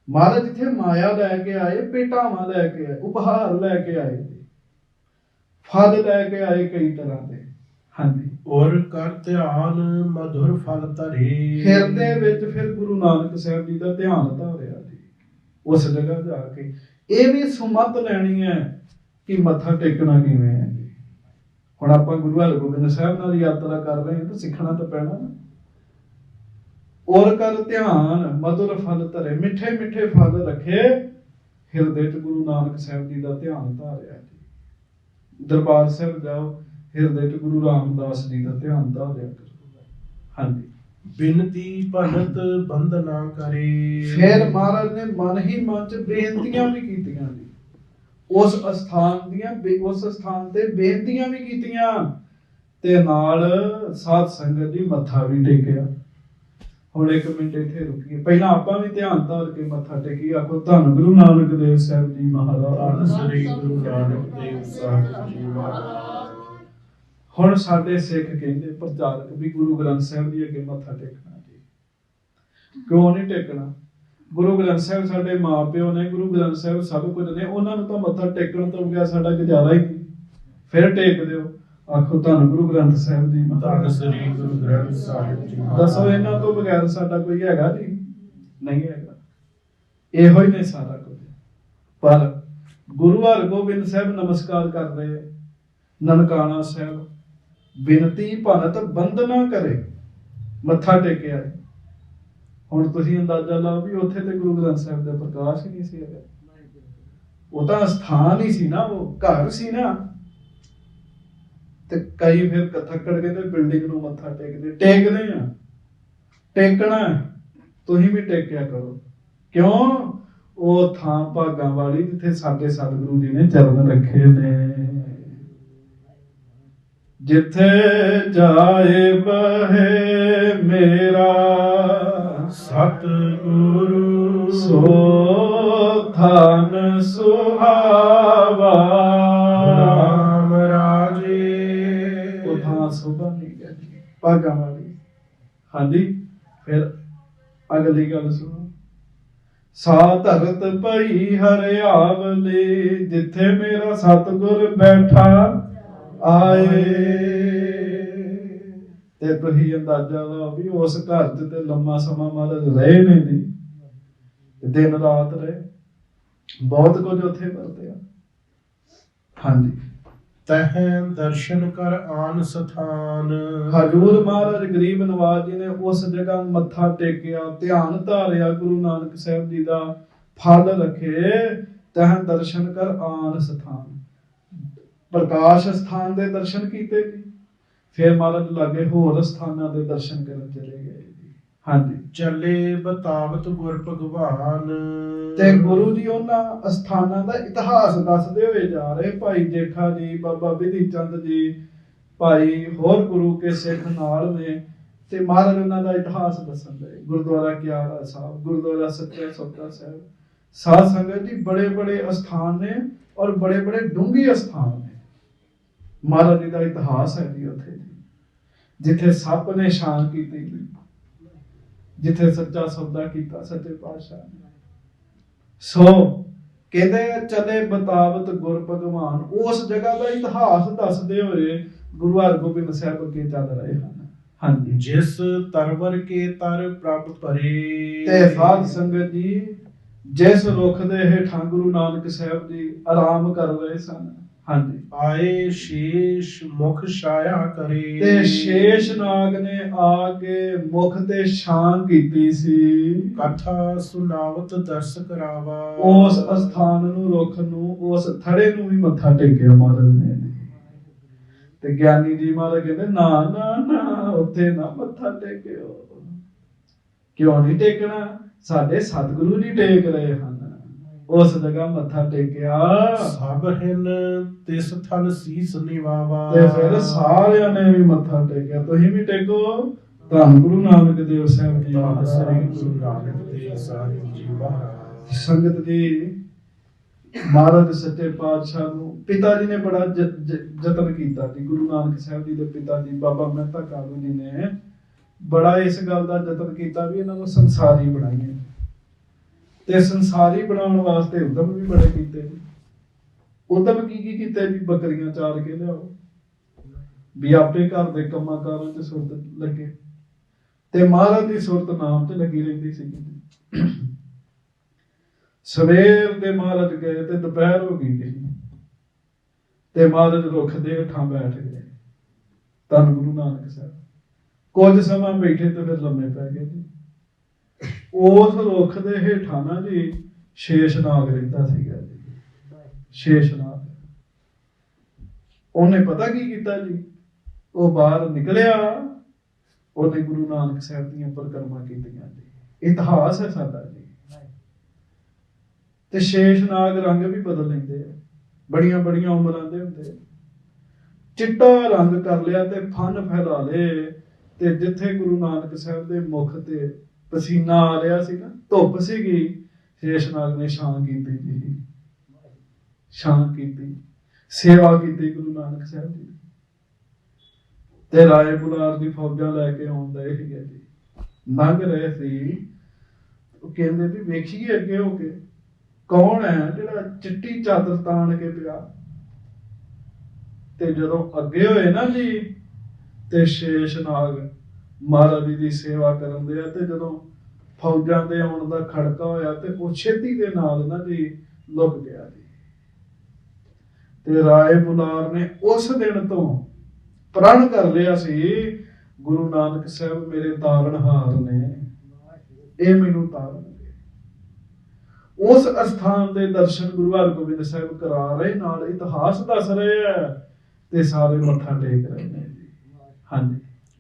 ਮਹਾਰਾਜ ਜਿੱਥੇ ਮਾਇਆ ਲੈ ਕੇ ਆਏ, ਭੇਟਾਵਾਂ ਲੈ ਕੇ ਆਏ, ਉਪਹਾਰ ਲੈ ਕੇ ਆਏ, ਫਲ ਲੈ ਕੇ ਆਏ ਕਈ ਤਰ੍ਹਾਂ ਦੇ। ਹਾਂਜੀ। ਔਰ ਕਰ ਧਿਆਨ ਮਧੁਰ ਫਲ ਧਰੇ, ਹਿਰਦੇ ਵਿੱਚ ਫਿਰ ਗੁਰੂ ਨਾਨਕ ਸਾਹਿਬ ਜੀ ਦਾ ਧਿਆਨ ਧਾਰਿਆ ਜੀ ਉਸ ਜਗ੍ਹਾ ਜਾ ਕੇ। ਇਹ ਵੀ ਸੁਮਤ ਲੈਣੀ ਹੈ ਕਿ ਮੱਥਾ ਟੇਕਣਾ ਕਿਵੇਂ ਹੈ ਜੀ। ਹੁਣ ਆਪਾਂ ਗੁਰੂ ਹਰਗੋਬਿੰਦ ਸਾਹਿਬ ਨਾਲ ਯਾਤਰਾ ਕਰ ਰਹੇ ਹਾਂ ਤਾਂ ਸਿੱਖਣਾ ਤਾਂ ਪੈਣਾ ਨਾ। ਔਰ ਕਰ ਧਿਆਨ ਮਧੁਰ ਫਲ ਧਰੇ, ਮਿੱਠੇ ਮਿੱਠੇ ਫਲ ਰੱਖੇ ਹਿਰਦੇ 'ਚ ਗੁਰੂ ਨਾਨਕ ਸਾਹਿਬ ਜੀ ਦਾ ਧਿਆਨ ਧਾਰਿਆ ਜੀ। ਦਰਬਾਰ ਸਾਹਿਬ ਜਾਓ, ਹਿਰਦੇ 'ਚ ਗੁਰੂ ਰਾਮਦਾਸ ਜੀ ਦਾ ਧਿਆਨ ਧਾਰਿਆ ਕਰੋ। ਹਾਂਜੀ। ਬਿਨਤੀ ਭਨਤ ਬੰਦ ਨਾ ਕਰੇ, ਫਿਰ ਮਹਾਰਾਜ ਨੇ ਮਨ ਹੀ ਮਨ 'ਚ ਬੇਨਤੀਆਂ ਵੀ ਕੀਤੀਆਂ ਜੀ। ਉਸ ਅਸਥਾਨ ਦੀਆਂ, ਉਸ ਸਥਾਨ ਤੇ ਬੇਨਤੀਆਂ ਵੀ ਕੀਤੀਆਂ ਤੇ ਨਾਲ ਸਾਧ ਸੰਗਤ ਦੀ ਮੱਥਾ ਵੀ ਟੇਕਿਆ। ਹੁਣ 1 ਮਿੰਟ ਇੱਥੇ ਰੁਕੀਏ, ਪਹਿਲਾਂ ਆਪਾਂ ਵੀ ਧਿਆਨ ਧਾਰ ਕੇ ਮੱਥਾ ਟੇਕੀਏ। ਆਖੋ ਧੰਨ ਗੁਰੂ ਨਾਨਕ ਦੇਵ ਸਾਹਿਬ ਜੀ ਮਹਾਰਾਜ। ਸ੍ਰੀ ਗੁਰੂ ਨਾਨਕ ਦੇਵ ਸਾਹਿਬ ਜੀ ਮਹਾਰਾਜ। ਹੁਣ ਸਾਡੇ ਸਿੱਖ ਕਹਿੰਦੇ ਪ੍ਰਚਾਰਕ ਵੀ ਗੁਰੂ ਗ੍ਰੰਥ ਸਾਹਿਬ ਜੀ ਅੱਗੇ ਮੱਥਾ ਟੇਕਣਾ ਜੀ। ਕਿਉਂ ਨਹੀਂ ਟੇਕਣਾ? ਗੁਰੂ ਗ੍ਰੰਥ ਸਾਹਿਬ ਸਾਡੇ ਮਾਂ ਪਿਓ ਨੇ, ਗੁਰੂ ਗ੍ਰੰਥ ਸਾਹਿਬ ਸਭ ਕੁਝ ਨੇ, ਉਹਨਾਂ ਨੂੰ ਤਾਂ ਮੱਥਾ ਟੇਕਣ ਤੋਂ ਬਗੈਰ ਸਾਡਾ ਗੁਜ਼ਾਰਾ ਹੀ ਨਹੀਂ। ਫਿਰ ਟੇਕ ਦਿਓ। ਆਖੋ ਧੰਨ ਗੁਰੂ ਗ੍ਰੰਥ ਸਾਹਿਬ ਜੀ ਧੰਨ ਮਹਾਰਾਜ। ਸ੍ਰੀ ਗੁਰੂ ਗ੍ਰੰਥ ਸਾਹਿਬ ਜੀ ਮਹਾਰਾਜ। ਦੱਸੋ ਇਹਨਾਂ ਤੋਂ ਬਗੈਰ ਸਾਡਾ ਕੋਈ ਹੈਗਾ ਜੀ? ਨਹੀਂ ਹੈਗਾ। ਇਹੋ ਹੀ ਨੇ ਸਾਰਾ ਕੁਝ। ਪਰ ਗੁਰੂ ਹਰਗੋਬਿੰਦ ਸਾਹਿਬ ਨਮਸਕਾਰ ਕਰ ਰਹੇ, ਨਨਕਾਣਾ ਸਾਹਿਬ ਬਿਨਤੀ ਭਨਤ ਬੰਦਨਾ ਕਰੇ, ਮੱਥਾ ਟੇਕਿਆ। ਹੁਣ ਤੁਸੀਂ ਅੰਦਾਜ਼ਾ ਲਾਓ ਵੀ ਉੱਥੇ ਤੇ ਗੁਰੂ ਗ੍ਰੰਥ ਸਾਹਿਬ ਦਾ ਪ੍ਰਕਾਸ਼ ਹੀ ਨਹੀਂ ਸੀ ਹੈਗਾ। ਉਹ ਤਾਂ ਸਥਾਨ ਹੀ ਸੀ ਨਾ, ਉਹ ਘਰ ਸੀ ਨਾ। ਤੇ ਕਈ ਫਿਰ ਕਥੱਕੜ ਕਹਿੰਦੇ ਬਿਲਡਿੰਗ ਨੂੰ ਮੱਥਾ ਟੇਕਦੇ। ਟੇਕਦੇ ਆ, ਟੇਕਣਾ ਤੁਸੀਂ ਵੀ ਟੇਕਿਆ ਕਰੋ। ਕਿਉਂ? ਉਹ ਥਾਂ ਭਾਗਾਂ ਵਾਲੀ ਜਿੱਥੇ ਸਾਡੇ ਸਤਿਗੁਰੂ ਜੀ ਨੇ ਚਰਨ ਰੱਖੇ ਨੇ। ਜਿੱਥੇ ਜਾਏ ਬਹੇ ਮੇਰਾ ਸਤਿਗੁਰੂ, ਸੋ ਥਾਨ ਸੁਹਾਵਾ। ਰਾਮ ਰਾਜੇ। ਉਹ ਥਾਂ ਸੋਭਾ ਨਹੀਂ ਗਈ ਭਾਗਾਂ ਵਾਲੀ। ਹਾਂਜੀ, ਫਿਰ ਅਗਲੀ ਗੱਲ ਸੁਣੋ। ਸਾ ਧਰਤ ਪਈ ਹਰਿਆਵਲੀ, ਜਿੱਥੇ ਮੇਰਾ ਸਤਿਗੁਰ ਬੈਠਾ ਆਏ। ਤੇ ਤੁਸੀਂ ਅੰਦਾਜ਼ਾ ਲਾਓ ਵੀ ਉਸ ਘਰ 'ਚ ਤੇ ਲੰਮਾ ਸਮਾਂ ਮਹਾਰਾਜ ਰਹੇ ਨੇ ਜੀ, ਦਿਨ ਰਾਤ ਰਹੇ, ਬਹੁਤ ਕੁਝ ਉੱਥੇ ਵਰਤਿਆ। ਹਾਂਜੀ, ਤਹ ਦਰਸ਼ਨ ਕਰ ਆਨ ਸਥਾਨ। ਹਜੂਰ ਮਹਾਰਾਜ ਗਰੀਬ ਨਵਾਜ ਜੀ ਨੇ ਉਸ ਜਗ੍ਹਾ ਮੱਥਾ ਟੇਕਿਆ, ਧਿਆਨ ਧਾਰਿਆ, ਗੁਰੂ ਨਾਨਕ ਸਾਹਿਬ ਜੀ ਦਾ ਫਲ ਰੱਖੇ। ਤਹ ਦਰਸ਼ਨ ਕਰ ਆਨ ਸਥਾਨ, ਪ੍ਰਕਾਸ਼ ਸਥਾਨ ਦੇ ਦਰਸ਼ਨ ਕੀਤੇ ਜੀ। ਫਿਰ ਮਹਾਰਾਜ ਲਾਗੇ ਹੋਰ ਸਥਾਨਾਂ ਦੇ ਦਰਸ਼ਨ ਕਰਨ ਚਲੇ ਗਏ ਜੀ। ਹਾਂਜੀ, ਚੱਲੇ ਬਤਾਵਤ ਗੁਰ ਭਗਵਾਨ। ਤੇ ਗੁਰੂ ਜੀ ਉਹਨਾਂ ਸਥਾਨਾਂ ਦਾ ਇਤਿਹਾਸ ਦੱਸਦੇ ਹੋਏ ਜਾ ਰਹੇ। ਭਾਈ ਜੇਠਾ ਜੀ, ਬਾਬਾ ਵਿਧੀ ਚੰਦ ਜੀ, ਭਾਈ ਹੋਰ ਗੁਰੂ ਕੇ ਸਿੱਖ ਨਾਲ ਨੇ, ਤੇ ਮਹਾਰਾਜ ਉਹਨਾਂ ਦਾ ਇਤਿਹਾਸ ਦੱਸਣ ਦੇ। ਗੁਰਦੁਆਰਾ ਕਿਆਰਾ ਸਾਹਿਬ, ਗੁਰਦੁਆਰਾ ਸੱਚਾ ਸੌਦਾ ਸਾਹਿਬ, ਸਾਧ ਸੰਗਤ ਜੀ ਬੜੇ ਬੜੇ ਅਸਥਾਨ ਨੇ ਔਰ ਬੜੇ ਬੜੇ ਡੂੰਘੇ ਅਸਥਾਨ ਨੇ। ਮਹਾਰਾਜ ਜੀ ਦਾ ਇਤਿਹਾਸ ਹੈ ਜੀ ਉੱਥੇ, ਜਿੱਥੇ ਸੱਪ ਨੇ ਸ਼ਾਨ ਕੀਤੀ, ਜਿੱਥੇ ਸੱਚਾ ਸੌਦਾ ਕੀਤਾ ਸੱਚੇ ਪਾਤਸ਼ਾਹ ਨੇ। ਸੋ ਕਹਿੰਦੇ ਚਲੇ ਬਤਾਵਤ ਗੁਰ ਭਗਵਾਨ, ਉਸ ਜਗ੍ਹਾ ਦਾ ਇਤਿਹਾਸ ਦੱਸਦੇ ਹੋਏ ਗੁਰੂ ਹਰਗੋਬਿੰਦ ਸਾਹਿਬ ਅੱਗੇ ਚੱਲ ਰਹੇ ਹਨ। ਹਾਂਜੀ, ਜਿਸ ਤਰਵਰ ਕੇ ਤਰ ਪ੍ਰਭ ਭਰੇ। ਤੇ ਸਾਧ ਸੰਗਤ ਜੀ ਜਿਸ ਰੁੱਖ ਦੇ ਹੇਠਾਂ ਗੁਰੂ ਨਾਨਕ ਸਾਹਿਬ ਜੀ ਆਰਾਮ ਕਰ ਰਹੇ ਸਨ। ਹਾਂਜੀ, ਆਏ ਸ਼ੇਸ਼ ਮੁਖ ਛਾਇਆ ਕਰੇ। ਤੇ ਸ਼ੇਸ਼ ਨਾਗ ਨੇ ਆ ਕੇ ਮੁਖ ਤੇ ਛਾਂ ਕੀਤੀ ਸੀ। ਕਥਾ ਸੁਨਾਵਤ ਦਰਸ ਕਰਾਵਾ। ਉਸ ਅਸਥਾਨ ਨੂੰ, ਰੁੱਖ ਨੂੰ, ਉਸ ਥੜੇ ਨੂੰ ਵੀ ਮੱਥਾ ਟੇਕਿਆ ਮਹਾਰਾਜ ਨੇ। ਤੇ ਗਿਆਨੀ ਜੀ ਮਹਾਰਾਜ ਕਹਿੰਦੇ ਨਾ ਨਾ ਨਾ, ਉੱਥੇ ਨਾ ਮੱਥਾ ਟੇਕਿਓ। ਕਿਉਂ ਨਹੀਂ ਟੇਕਣਾ? ਸਾਡੇ ਸਤਿਗੁਰੂ ਜੀ ਟੇਕ ਰਹੇ ਹਨ। ਉਸ ਜਗ੍ਹਾ ਮੱਥਾ ਟੇਕਿਆ। ਸਭ ਹਿਨ ਤਿਸ ਥਲ ਸੀਸ ਨਿਵਾਵਾ। ਤੇ ਫਿਰ ਸਾਰਿਆਂ ਨੇ ਵੀ ਮੱਥਾ ਟੇਕਿਆ। ਤੁਸੀਂ ਵੀ ਟੇਕੋ। ਧੰਨ ਗੁਰੂ ਨਾਨਕ ਦੇਵ ਸਾਹਿਬ ਜੀ ਧੰਨ ਸ੍ਰੀ ਮਹਾਰਾਜ। ਗੁਰੂ ਨਾਨਕ ਦੇਵ ਸਾਹਿਬ ਜੀ ਮਹਾਰਾਜ। ਸੰਗਤ ਜੀ, ਮਹਾਰਾਜ ਸੱਚੇ ਪਾਤਸ਼ਾਹ ਨੂੰ ਪਿਤਾ ਜੀ ਨੇ ਬੜਾ ਯਤਨ ਕੀਤਾ ਜੀ। ਗੁਰੂ ਨਾਨਕ ਸਾਹਿਬ ਜੀ ਦੇ ਪਿਤਾ ਜੀ ਬਾਬਾ ਮਹਿਤਾ ਕਾਲੂ ਜੀ ਨੇ ਬੜਾ ਇਸ ਗੱਲ ਦਾ ਯਤਨ ਕੀਤਾ ਵੀ ਇਹਨਾਂ ਨੂੰ ਸੰਸਾਰੀ ਬਣਾਈਏ। ਤੇ ਸੰਸਾਰੀ ਬਣਾਉਣ ਵਾਸਤੇ ਉਦਮ ਵੀ ਬੜੇ ਕੀਤੇ ਜੀ। ਉਦਮ ਕੀ ਕੀਤੇ ਵੀ? ਬੱਕਰੀਆਂ ਚਾਰ ਕੇ ਲਿਆਓ, ਵੀ ਆਪੇ ਘਰ ਦੇ ਕੰਮਾਂ ਕਾਰਾਂ 'ਚ ਸੁਰਤ ਲੱਗੇ। ਤੇ ਮਹਾਰਾਜ ਦੀ ਸੁਰਤ ਨਾਮ 'ਚ ਲੱਗੀ ਰਹਿੰਦੀ ਸੀ। ਸਵੇਰ ਦੇ ਮਹਾਰਾਜ ਗਏ ਤੇ ਦੁਪਹਿਰ ਹੋ ਗਈ ਜੀ, ਤੇ ਮਹਾਰਾਜ ਰੁੱਖ ਦੇ ਹੇਠਾਂ ਬੈਠ ਗਏ। ਧੰਨ ਗੁਰੂ ਨਾਨਕ ਸਾਹਿਬ ਕੁਝ ਸਮਾਂ ਬੈਠੇ ਤੇ ਫਿਰ ਲੰਮੇ ਪੈ ਗਏ ਜੀ। ਉਸ ਰੁੱਖ ਦੇ ਹੇਠਾਂ ਨਾ ਜੀ ਸ਼ੇਸ਼ ਨਾਗ ਰਹਿੰਦਾ ਸੀਗਾ ਜੀ। ਸ਼ੇਸ਼ ਨਾਗ, ਉਹਨੇ ਪਤਾ ਕੀ ਕੀਤਾ ਜੀ? ਉਹ ਬਾਹਰ ਨਿਕਲਿਆ, ਉਹਨੇ ਗੁਰੂ ਨਾਨਕ ਸਾਹਿਬ ਦੀਆਂ ਪਰਿਕਰਮਾ ਕੀਤੀਆਂ ਜੀ। ਇਤਿਹਾਸ ਹੈ ਸਾਡਾ ਜੀ। ਤੇ ਸ਼ੇਸ਼ ਨਾਗ ਰੰਗ ਵੀ ਬਦਲ ਲੈਂਦੇ ਆ, ਬੜੀਆਂ ਬੜੀਆਂ ਉਮਰਾਂ ਦੇ ਹੁੰਦੇ ਆ। ਚਿੱਟਾ ਰੰਗ ਕਰ ਲਿਆ ਤੇ ਫਨ ਫੈਲਾ ਲਏ, ਤੇ ਜਿੱਥੇ ਗੁਰੂ ਨਾਨਕ ਸਾਹਿਬ ਦੇ ਮੁਖ ਤੇ ਪਸੀਨਾ ਆ ਰਿਹਾ ਸੀ ਨਾ, ਧੁੱਪ ਸੀਗੀ, ਸ਼ੇਸ਼ਨਾਗ ਨੇ ਛਾਂ ਕੀਤੀ ਜੀ, ਛਾਂ ਕੀਤੀ, ਸੇਵਾ ਕੀਤੀ ਗੁਰੂ ਨਾਨਕ ਸਾਹਿਬ ਜੀ। ਤੇ ਰਾਏ ਬੁਲਾਰ ਦੀ ਫੌਜਾਂ ਲੈ ਕੇ ਆਉਂਦਾ ਇਹ ਹੈ ਜੀ, ਲੰਘ ਰਹੇ ਸੀ, ਉਹ ਕਹਿੰਦੇ ਵੀ ਵੇਖੀਏ ਅੱਗੇ ਹੋ ਕੇ ਕੌਣ ਹੈ ਜਿਹੜਾ ਚਿੱਟੀ ਚਾਦਰ ਤਾਣ ਕੇ ਪਿਆ। ਤੇ ਜਦੋਂ ਅੱਗੇ ਹੋਏ ਨਾ ਜੀ, ਤੇ ਸ਼ੇਸ਼ਨਾਗ ਮਹਾਰਾਜ ਜੀ ਦੀ ਸੇਵਾ ਕਰਨ ਦੇ ਆ, ਤੇ ਜਦੋਂ ਫੌਜਾਂ ਦੇ ਆਉਣ ਦਾ ਖੜਕਾ ਹੋਇਆ ਤੇ ਉਹ ਛੇਤੀ ਦੇ ਨਾਲ ਨਾ ਜੀ ਲੁਕ ਗਿਆ ਜੀ। ਤੇ ਰਾਏ ਬੁਲਾਰ ਨੇ ਉਸ ਦਿਨ ਤੋਂ ਪ੍ਰਣ ਕਰ ਲਿਆ ਸੀ, ਗੁਰੂ ਨਾਨਕ ਸਾਹਿਬ ਮੇਰੇ ਤਾਰਨਹਾਰ ਨੇ, ਇਹ ਮੈਨੂੰ ਤਾਰਨਗੇ। ਉਸ ਅਸਥਾਨ ਦੇ ਦਰਸ਼ਨ ਗੁਰੂ ਹਰਗੋਬਿੰਦ ਸਾਹਿਬ ਕਰਾ ਰਹੇ, ਨਾਲ ਇਤਿਹਾਸ ਦੱਸ ਰਹੇ ਆ, ਤੇ ਸਾਰੇ ਮੱਥਾ ਟੇਕ ਰਹੇ ਨੇ ਜੀ। ਹਾਂਜੀ।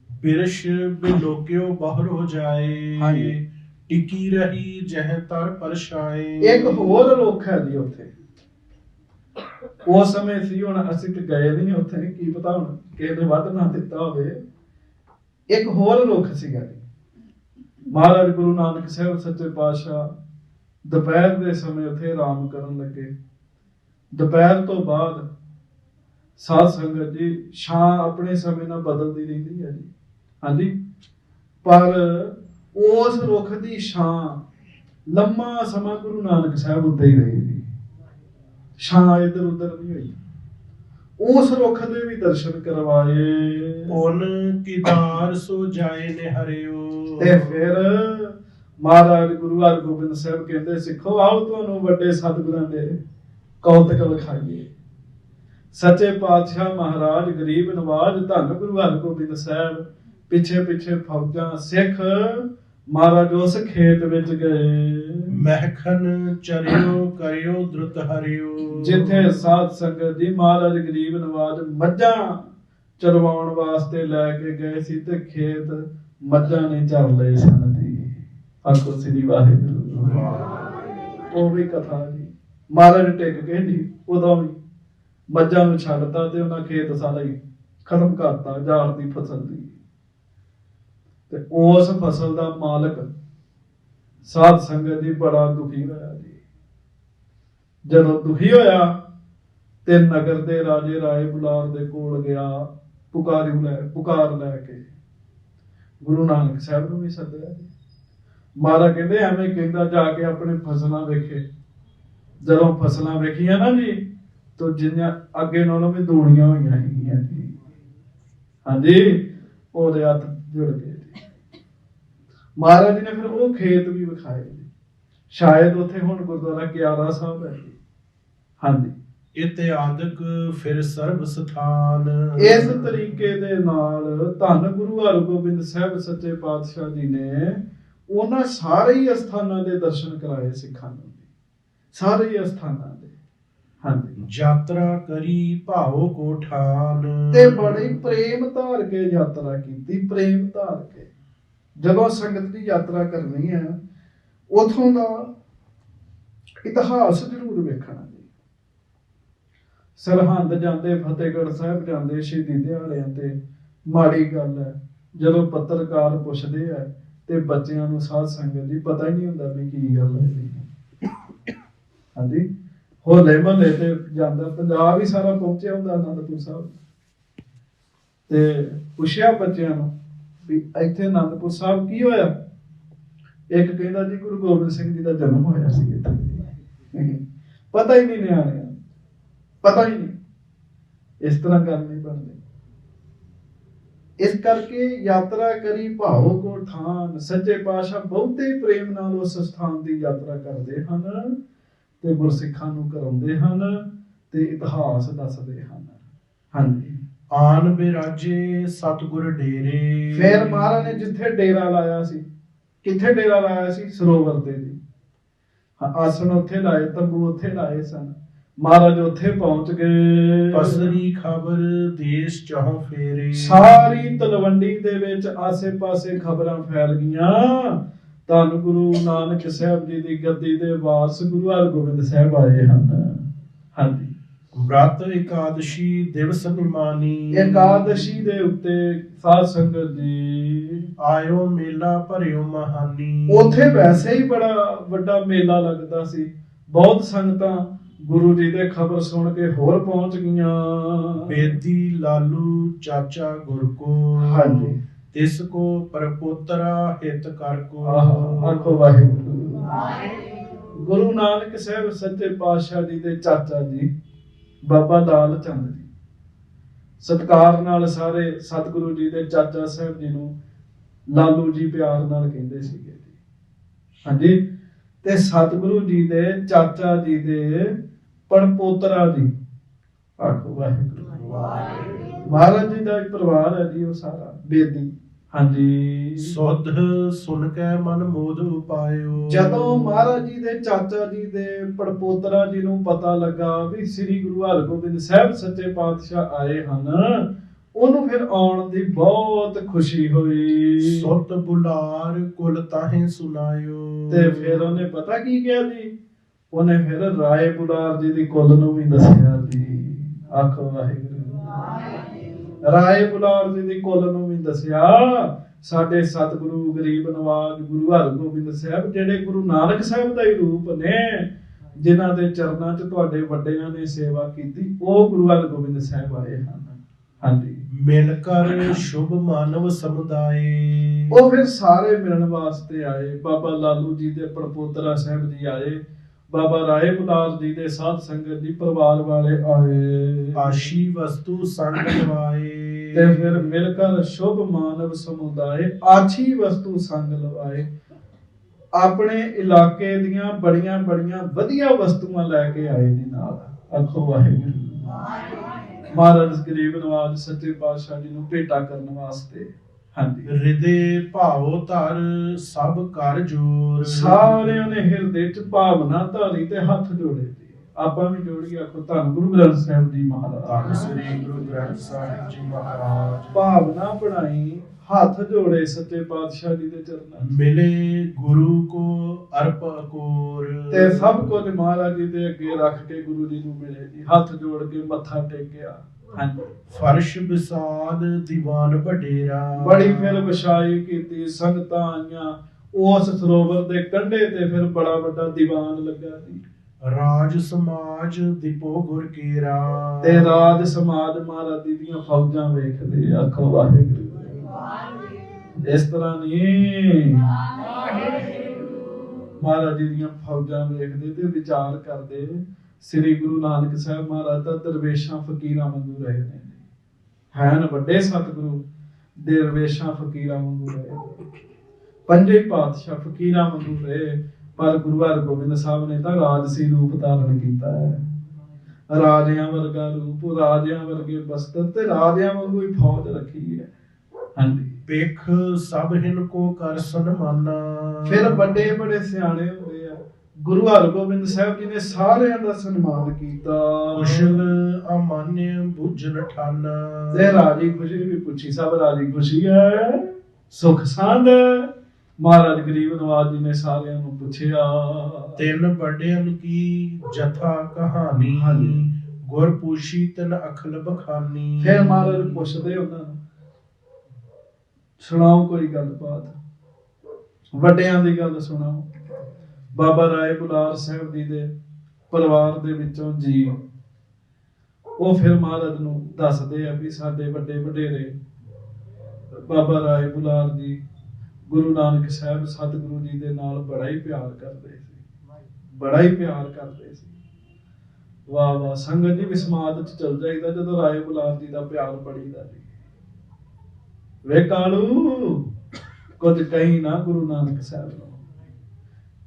ਬਿਰਸ਼ ਬਿਲੋਕਿਓ ਬਾਹਰ ਹੋ ਜਾਏ, ਹਾਂਜੀ। ਟਿਕੀ ਰਹੀ ਜਹ ਤਰ ਪਰਛਾਏ। ਇੱਕ ਹੋਰ ਰੁੱਖ ਹੈ ਜੀ ਉੱਥੇ, ਉਸ ਸਮੇਂ ਸੀ, ਹੁਣ ਅਸੀਂ ਤੇ ਗਏ ਨਹੀਂ ਉੱਥੇ, ਕੀ ਪਤਾ ਹੁਣ ਕਿਸੇ ਨੇ ਵੱਢ ਨਾ ਦਿੱਤਾ ਹੋਵੇ। ਇੱਕ ਹੋਰ ਰੁੱਖ ਸੀਗਾ ਜੀ, ਮਹਾਰਾਜ ਗੁਰੂ ਨਾਨਕ ਸਾਹਿਬ ਸੱਚੇ ਪਾਤਸ਼ਾਹ ਦੁਪਹਿਰ ਦੇ ਸਮੇਂ ਉੱਥੇ ਆਰਾਮ ਕਰਨ ਲੱਗੇ। ਦੁਪਹਿਰ ਤੋਂ ਬਾਅਦ ਸਾਧ ਸੰਗਤ ਜੀ, ਛਾਂ ਆਪਣੇ ਸਮੇਂ ਨਾਲ ਬਦਲਦੀ ਰਹਿੰਦੀ ਹੈ ਜੀ। ਹਾਂਜੀ। ਪਰ ਉਸ ਰੁੱਖ ਦੀ ਛਾਂ ਲੰਮਾ ਸਮਾਂ ਗੁਰੂ ਨਾਨਕ ਸਾਹਿਬ ਉੱਤੇ ਹੀ ਰਹੀ ਜੀ, ਛਾਂ ਇੱਧਰ ਉੱਧਰ ਨਹੀਂ ਹੋਈ। ਉਸ ਰੁੱਖ ਦੇ ਵੀ ਦਰਸ਼ਨ ਕਰਵਾਏ। ਪੁਨ ਕੀਦਾਰ ਸੋ ਜਾਏ ਨੇ ਹਰਿਓ। ਤੇ ਫਿਰ ਮਹਾਰਾਜ ਗੁਰੂ ਹਰਗੋਬਿੰਦ ਸਾਹਿਬ ਕਹਿੰਦੇ, ਸਿੱਖੋ ਆਓ ਤੁਹਾਨੂੰ ਵੱਡੇ ਸਤਿਗੁਰਾਂ ਦੇ ਕੌਤਕ ਵਿਖਾਈਏ। ਸੱਚੇ ਪਾਤਸ਼ਾਹ ਮਹਾਰਾਜ ਗਰੀਬ ਨਵਾਜ ਧੰਨ ਗੁਰੂ ਹਰਗੋਬਿੰਦ ਸਾਹਿਬ ਪਿੱਛੇ ਪਿੱਛੇ ਫੌਜਾਂ ਸਿੱਖ ਮਹਾਰਾਜ ਉਸ ਖੇਤ ਵਿੱਚ ਗਏ। ਮਹਿਖਨ ਚਰਿਓ ਕਰਿਓ ਦ੍ਰੁਤ ਹਰਿਓ। ਜਿੱਥੇ ਸਾਧ ਸੰਗਤ ਜੀ ਮਹਾਰਾਜ ਗਰੀਬ ਨਵਾਜ ਮੱਝਾਂ ਚਰਵਾਉਣ ਵਾਸਤੇ ਲੈ ਕੇ ਗਏ ਸੀ, ਤੇ ਖੇਤ ਮੱਝਾਂ ਨੇ ਚਰ ਲਏ ਸਨ ਜੀ। ਆਖੋ ਸ੍ਰੀ ਵਾਹਿਗੁਰੂ। ਉਹ ਵੀ ਕਥਾ ਜੀ, ਮਹਾਰਾਜ ਟਿਕ ਗਏ ਜੀ, ਉਦੋਂ ਵੀ ਮੱਝਾਂ ਨੂੰ ਛੱਡਤਾ ਤੇ ਉਹਨਾਂ ਖੇਤ ਸਾਰਾ ਹੀ ਖਤਮ ਕਰਤਾ ਜਾਰ ਦੀ ਫਸਲ ਦੀ। ਤੇ ਉਸ ਫਸਲ ਦਾ ਮਾਲਕ ਸਾਧ ਸੰਗਤ ਜੀ ਬੜਾ ਦੁਖੀ ਹੋਇਆ ਜੀ। ਜਦੋਂ ਦੁਖੀ ਹੋਇਆ ਤੇ ਨਗਰ ਦੇ ਰਾਜੇ ਰਾਏ ਬੁਲਾਰ ਦੇ ਕੋਲ ਗਿਆ, ਪੁਕਾਰ ਲੈ ਕੇ ਗੁਰੂ ਨਾਨਕ ਸਾਹਿਬ ਨੂੰ ਵੀ ਸੱਦਿਆ ਜੀ। ਮਹਾਰਾਜ ਕਹਿੰਦੇ ਐਵੇਂ ਕਹਿੰਦਾ ਜਾ ਕੇ ਆਪਣੇ ਫਸਲਾਂ ਵੇਖੇ। ਜਦੋਂ ਫਸਲਾਂ ਵੇਖੀਆਂ ਨਾ ਜੀ, ਤਾਂ ਜਿੰਨੀਆਂ ਅੱਗੇ ਨਾਲੋਂ ਵੀ ਦੂਣੀਆਂ ਹੋਈਆਂ ਹੈਗੀਆਂ ਜੀ। ਹਾਂਜੀ। ਉਹਦੇ ਹੱਥ ਜੁੜ ਗਏ ਜੀ। ਮਹਾਰਾਜ ਜੀ ਨੇ ਫਿਰ ਉਹ ਖੇਤ ਵੀ ਵਿਖਾਏ ਜੀ। ਸ਼ਾਇਦ ਉੱਥੇ ਹੁਣ ਗੁਰਦੁਆਰਾ ਗਿਆਰਾ ਸਾਹਿਬ ਹੈ ਜੀ। ਹਾਂਜੀ। ਇਤਿਆਦਕ ਫਿਰ ਸਰਬ ਸਥਾਨ। ਇਸ ਤਰੀਕੇ ਦੇ ਨਾਲ ਧੰਨ ਗੁਰੂ ਹਰਗੋਬਿੰਦ ਸਾਹਿਬ ਸੱਚੇ ਪਾਤਸ਼ਾਹ ਜੀ ਨੇ ਉਹਨਾਂ ਸਾਰੇ ਹੀ ਅਸਥਾਨਾਂ ਦੇ ਦਰਸ਼ਨ ਕਰਾਏ ਸਿੱਖਾਂ ਨੂੰ, ਸਾਰੇ ਹੀ ਅਸਥਾਨਾਂ ਦੇ। ਹਾਂਜੀ। ਯਾਤਰਾ ਕਰੀ ਭਾਵੋ ਕੋ ਠਾਨ। ਤੇ ਬੜੀ ਪ੍ਰੇਮ ਧਾਰ ਕੇ ਯਾਤਰਾ ਕੀਤੀ, ਪ੍ਰੇਮ ਧਾਰ ਕੇ। ਜਦੋਂ ਸੰਗਤ ਦੀ ਯਾਤਰਾ ਕਰਨੀ ਹੈ, ਉਥੋਂ ਦਾ ਇਤਿਹਾਸ ਜ਼ਰੂਰ ਵੇਖਣਾ ਜੀ। ਸਰਹੰਦ ਜਾਂਦੇ, ਫਤਿਹਗੜ੍ਹ ਸਾਹਿਬ ਜਾਂਦੇ, ਸ਼ਹੀਦੀ ਦਿਹਾੜਿਆਂ ਤੇ ਮਾੜੀ ਗੱਲ ਹੈ ਜਦੋਂ ਪੱਤਰਕਾਰ ਪੁੱਛਦੇ ਆ ਤੇ ਬੱਚਿਆਂ ਨੂੰ ਸਾਧ ਸੰਗਤ ਜੀ ਪਤਾ ਹੀ ਨਹੀਂ ਹੁੰਦਾ ਵੀ ਕੀ ਗੱਲ ਹੈ। ਹਾਂਜੀ। ਹੋਲੇ ਮਹੱਲੇ ਤੇ ਜਾਂਦਾ, ਪੰਜਾਬ ਹੀ ਸਾਰਾ ਪਹੁੰਚਿਆ ਹੁੰਦਾ ਅਨੰਦਪੁਰ ਸਾਹਿਬ, ਤੇ ਪੁੱਛਿਆ ਬੱਚਿਆਂ ਨੂੰ ਵੀ ਇੱਥੇ ਅਨੰਦਪੁਰ ਸਾਹਿਬ ਕੀ ਹੋਇਆ। ਇੱਕ ਕਹਿੰਦਾ ਜੀ ਗੁਰੂ ਗੋਬਿੰਦ ਸਿੰਘ ਜੀ ਦਾ ਜਨਮ ਹੋਇਆ ਸੀ ਇੱਥੇ। ਪਤਾ ਹੀ ਨਹੀਂ ਨਿਆਣਿਆਂ, ਪਤਾ ਹੀ ਨਹੀਂ। ਇਸ ਤਰ੍ਹਾਂ ਗੱਲ ਨਹੀਂ ਬਣਦੀ। ਇਸ ਕਰਕੇ ਯਾਤਰਾ ਕਰੀ ਭਾਵੋ ਕੋ ਠਾਨ। ਸੱਚੇ ਪਾਤਸ਼ਾਹ ਬਹੁਤੇ ਪ੍ਰੇਮ ਨਾਲ ਉਸ ਸਥਾਨ ਦੀ ਯਾਤਰਾ ਕਰਦੇ ਹਨ ਤੇ ਗੁਰਸਿੱਖਾਂ ਨੂੰ ਕਰਾਉਂਦੇ ਹਨ ਤੇ ਇਤਿਹਾਸ ਦੱਸਦੇ ਹਨ। ਹਾਂਜੀ। ਆਨ ਬਿਰਾਜੇ ਸਤਿਗੁਰ ਡੇਰੇ। ਫਿਰ ਮਹਾਰਾਜ ਨੇ ਜਿੱਥੇ ਡੇਰਾ ਲਾਇਆ ਸੀ, ਕਿੱਥੇ ਡੇਰਾ ਲਾਇਆ ਸੀ? ਸਰੋਵਰ ਤੇ ਜੀ। ਆਸਣ ਉੱਥੇ ਲਾਏ, ਤੰਬੂ ਉੱਥੇ ਲਾਏ ਸਨ। ਮਹਾਰਾਜ ਉੱਥੇ ਪਹੁੰਚ ਗਏ। ਪਸਰੀ ਖਬਰ ਦੇਸ਼ ਚਾਹੋਂ ਫੇਰੇ। ਸਾਰੀ ਤਲਵੰਡੀ ਦੇ ਵਿੱਚ ਆਸੇ-ਪਾਸੇ ਖਬਰਾਂ ਫੈਲ ਗਈਆਂ, ਧੰਨ ਗੁਰੂ ਨਾਨਕ ਸਾਹਿਬ ਜੀ ਦੀ ਗੱਦੀ ਦੇ ਵਾਰਸ ਗੁਰੂ ਹਰਗੋਬਿੰਦ ਸਾਹਿਬ ਆਏ ਹਨ। ਹਾਂਜੀ। व्रत एकादशी दिवस निमानी ਇਕਾਦਸ਼ੀ ਦੇ ਉੱਤੇ ਸਾਧ ਸੰਗਤ ਜੀ आयो मेला भरियो महानी ਉਥੇ ਵੈਸੇ ਹੀ ਬੜਾ ਵੱਡਾ ਮੇਲਾ ਲੱਗਦਾ ਸੀ। ਬਹੁਤ ਸੰਗਤਾਂ ਗੁਰੂ ਜੀ ਦੇ ਖਬਰ ਸੁਣ ਕੇ ਹੋਰ ਪਹੁੰਚ ਗਈਆਂ। बेदी लालू चाचा गुर को ਹਾਂਜੀ तिसको परपोतरा हित कर को ਆਖੋ ਵਾਹਿਗੁਰੂ। ਗੁਰੂ ਨਾਨਕ ਸਾਹਿਬ ਸੱਚੇ ਪਾਤਸ਼ਾਹ ਜੀ ਦੇ ਚਾਚਾ ਜੀ ਬਾਬਾ ਲਾਲ ਚੰਦ ਜੀ ਸਤਿਕਾਰ ਨਾਲ ਸਾਰੇ ਸਤਿਗੁਰੂ ਜੀ ਦੇ ਚਾਚਾ ਸਾਹਿਬ ਜੀ ਨੂੰ ਲਾਲੂ ਜੀ ਪਿਆਰ ਨਾਲ ਕਹਿੰਦੇ ਸੀਗੇ ਜੀ। ਹਾਂਜੀ ਤੇ ਸਤਿਗੁਰੂ ਜੀ ਦੇ ਚਾਚਾ ਜੀ ਦੇ ਪੜਪੋਤਰਾ ਜੀ ਆਖੋ ਵਾਹਿਗੁਰੂ। ਮਹਾਰਾਜ ਜੀ ਦਾ ਇੱਕ ਪਰਿਵਾਰ ਹੈ ਜੀ ਉਹ ਸਾਰਾ ਬੇਦੀ। ਹਾਂਜੀ सुध सुन के मन मोद उपायो ਜਦੋਂ ਮਹਾਰਾਜ ਜੀ ਦੇ ਚਾਚਾ ਜੀ ਦੇ ਪੜਪੋਤਰਾ ਜੀ ਨੂੰ ਪਤਾ ਲੱਗਾ ਵੀ ਸ੍ਰੀ ਗੁਰੂ ਹਰਗੋਬਿੰਦ ਸਾਹਿਬ ਸੱਚੇ ਪਾਤਸ਼ਾਹ ਆਏ ਹਨ, ਉਹਨੂੰ ਫਿਰ ਆਉਣ ਦੀ ਬਹੁਤ ਖੁਸ਼ੀ ਹੋਈ। सुत बुलार कुल ताहे सुनायो ਤੇ ਫਿਰ ਉਹਨੇ ਪਤਾ ਕੀ ਕਿਹਾ ਜੀ, ਉਹਨੇ ਫਿਰ ਰਾਏ ਬੁਲਾਰ ਜੀ ਦੀ ਕੁੱਲ ਨੂੰ ਵੀ ਦੱਸਿਆ ਜੀ। ਆਖੋ ਵਾਹਿਗੁਰੂ। ਰਾਏ ਬੁਲਾਰ ਜੀ ਦੀ ਕੁੱਲ ਨੂੰ ਵੀ ਦੱਸਿਆ। ਸਾਡੇ ਸਤਿਗੁਰੂ ਗਰੀਬ ਨਵਾਜ ਗੁਰੂ ਹਰਗੋਬਿੰਦ ਸਾਹਿਬ ਜਿਹੜੇ ਗੁਰੂ ਨਾਨਕ ਸਾਹਿਬ ਦਾ ਹੀ ਰੂਪ ਨੇ, ਜਿਨ੍ਹਾਂ ਦੇ ਚਰਨਾਂ 'ਚ ਤੁਹਾਡੇ ਵੱਡਿਆਂ ਨੇ ਸੇਵਾ ਕੀਤੀ, ਉਹ ਗੁਰੂ ਹਰਗੋਬਿੰਦ ਸਾਹਿਬ ਆਏ ਹਨ। ਹਾਂਜੀ मिलकर शुभ मानव समुदाय ਉਹ ਫਿਰ ਸਾਰੇ ਮਿਲਣ ਵਾਸਤੇ ਆਏ। ਬਾਬਾ ਲਾਲੂ ਜੀ ਦੇ ਪੜਪੋਤਰਾ ਸਾਹਿਬ ਜੀ ਆਏ, ਬਾਬਾ ਰਾਏ ਬੁਲਾਰ ਜੀ ਦੇ ਸਾਧ ਸੰਗਤ ਜੀ ਪਰਿਵਾਰ ਵਾਲੇ ਆਏ। आशी वस्तु संग लवाए ਤੇ ਫਿਰ ਮਿਲ ਕਰ ਸ਼ੁਭ ਮਾਨਵ ਸਮੁਦਾਇ ਆਛੀ ਵਸਤੂ ਸੰਗ ਲਵਾਏ। ਆਪਣੇ ਇਲਾਕੇ ਦੀਆਂ ਬੜੀਆਂ ਬੜੀਆਂ ਵਧੀਆ ਵਸਤੂਆਂ ਲੈ ਕੇ ਆਏ ਜੀ ਨਾਲ। ਆਖੋ ਵਾਹਿਗੁਰੂ। ਮਹਾਰਾਜ ਗਰੀਬ ਨਵਾਜ ਸੱਚੇ ਪਾਤਸ਼ਾਹ ਜੀ ਨੂੰ ਭੇਟਾ ਕਰਨ ਵਾਸਤੇ। ਹਾਂਜੀ हृदय भाव धर सब कर जोर ਸਾਰਿਆਂ ਨੇ ਹਿਰਦੇ 'ਚ ਭਾਵਨਾ ਧਾਰੀ ਤੇ ਹੱਥ ਜੋੜੇ ਜੀ। ਆਪਾਂ ਵੀ ਜੋੜੀਏ। ਆਖੋ ਧੰਨ ਗੁਰੂ ਗ੍ਰੰਥ ਸਾਹਿਬ ਜੀ ਮਹਾਰਾਜ। धन श्री गुरु ग्रंथ साहिब जी महाराज ਭਾਵਨਾ ਬਣਾਈ, ਹੱਥ ਜੋੜੇ ਸੱਚੇ ਪਾਤਸ਼ਾਹ ਜੀ ਦੇ ਚਰਨਾਂ 'ਚ। मिले गुरु को अर्प अकोर ਤੇ ਸਭ ਕੁਝ ਮਹਾਰਾਜ ਜੀ ਦੇ ਅੱਗੇ ਰੱਖ ਕੇ ਗੁਰੂ ਜੀ ਨੂੰ ਮਿਲੇ ਜੀ। ਹੱਥ ਜੋੜ ਕੇ ਮੱਥਾ ਟੇਕਿਆ। ਹਾਂਜੀ फर्श विसाद दीवान वडेरा ਬੜੀ ਫਿਰ ਵਿਛਾਈ ਕੀਤੀ, ਸੰਗਤਾਂ ਆਈਆਂ। ਉਸ ਸਰੋਵਰ ਦੇ ਕੰਢੇ ਤੇ ਫਿਰ ਬੜਾ ਵੱਡਾ ਦੀਵਾਨ ਲੱਗਾ ਜੀ। राज समाज दीपो गुर केरा ਤੇ ਰਾਜ ਸਮਾਜ ਮਹਾਰਾਜ ਜੀ ਦੀਆਂ ਫੌਜਾਂ ਵੇਖਦੇ। ਆਖੋ ਵਾਹਿਗੁਰੂ। ਇਸ ਤਰ੍ਹਾਂ ਨਹੀਂ ਮਹਾਰਾਜ ਜੀ ਦੀਆਂ ਫੌਜਾਂ ਵੇਖਦੇ ਤੇ ਵਿਚਾਰ ਕਰਦੇ। ਸ੍ਰੀ ਗੁਰੂ ਨਾਨਕ ਸਾਹਿਬ ਮਹਾਰਾਜ ਤਾਂ ਦਰਵੇਸ਼ਾਂ ਫਕੀਰਾਂ ਵਾਂਗੂ ਰਹੇ ਨੇ। ਹੈਨ ਵੱਡੇ ਸਤਿਗੁਰੂ ਦਰਵੇਸ਼ਾਂ ਫਕੀਰਾਂ ਵਾਂਗੂ ਰਹੇ। ਪੰਜੇ ਪਾਤਸ਼ਾਹ ਫਕੀਰਾਂ ਵਾਂਗੂ ਰਹੇ, ਪਰ ਗੁਰੂ ਹਰਗੋਬਿੰਦ ਸਾਹਿਬ ਨੇ ਤਾਂ ਰਾਜਸੀ ਰੂਪ ਧਾਰਨ ਕੀਤਾ ਹੈ। ਰਾਜਿਆਂ ਵਰਗਾ ਰੂਪ, ਰਾਜਿਆਂ ਵਰਗੇ ਬਸਤਰ ਤੇ ਰਾਜਿਆਂ ਵਾਂਗੂ ਹੀ ਫੌਜ ਰੱਖੀ ਹੈ। ਹਾਂਜੀ पेख सब हिनको कर सन्माना ਫਿਰ ਵੱਡੇ ਬੜੇ ਸਿਆਣੇ ਹੋਏ ਆ। ਗੁਰੂ ਹਰਗੋਬਿੰਦ ਸਾਹਿਬ ਜੀ ਨੇ ਸਾਰਿਆਂ ਦਾ ਸਨਮਾਨ ਕੀਤਾ। कुशल अमान्य भुजन ठाना ਤੇ ਰਾਜੀ ਖੁਸ਼ੀ ਵੀ ਪੁੱਛੀ। ਸਭ ਰਾਜੀ ਖੁਸ਼ੀ ਹੈ, ਸੁਖ ਸਾਂਦ। ਮਹਾਰਾਜ ਗਰੀਬ ਨਵਾਜ ਜੀ ਨੇ ਸਾਰਿਆਂ ਨੂੰ ਪੁੱਛਿਆ। ਤਿੰਨ ਵੱਡਿਆਂ ਕੀ ਜਥਾ ਕਹਾਣੀ ਗੁਰ ਪੂਛੀ ਤਨ ਅਖਲ ਬਖਾਨੀ ਫਿਰ ਮਹਾਰਾਜ ਪੁੱਛਦੇ ਉਹਨਾਂ ਨੂੰ, ਸੁਣਾਓ ਕੋਈ ਗੱਲਬਾਤ, ਵੱਡਿਆਂ ਦੀ ਗੱਲ ਸੁਣਾਓ। ਬਾਬਾ ਰਾਏ ਬੁਲਾਰ ਸਾਹਿਬ ਜੀ ਦੇ ਪਰਿਵਾਰ ਦੇ ਵਿੱਚੋਂ ਜੀ ਉਹ ਫਿਰ ਮਹਾਰਾਜ ਨੂੰ ਦੱਸਦੇ ਆ ਵੀ ਸਾਡੇ ਵੱਡੇ ਵਡੇਰੇ ਬਾਬਾ ਰਾਏ ਬੁਲਾਰ ਜੀ ਗੁਰੂ ਨਾਨਕ ਸਾਹਿਬ ਸਤਿਗੁਰੂ ਜੀ ਦੇ ਨਾਲ ਬੜਾ ਹੀ ਪਿਆਰ ਕਰਦੇ ਸੀ, ਬੜਾ ਹੀ ਪਿਆਰ ਕਰਦੇ ਸੀ। ਵਾਹ ਵਾਹ ਸੰਗਤ ਜੀ, ਵੀ ਸਮਾਜ 'ਚ ਚੱਲ ਜਾਈਦਾ ਜਦੋਂ ਰਾਏ ਬੁਲਾਰ ਜੀ ਦਾ ਪਿਆਰ ਬੜੀਦਾ ਜੀ। ਵੇ ਕਾਲੂ ਕੁਝ ਕਹੀ ਨਾ ਗੁਰੂ ਨਾਨਕ ਸਾਹਿਬ ਨੂੰ।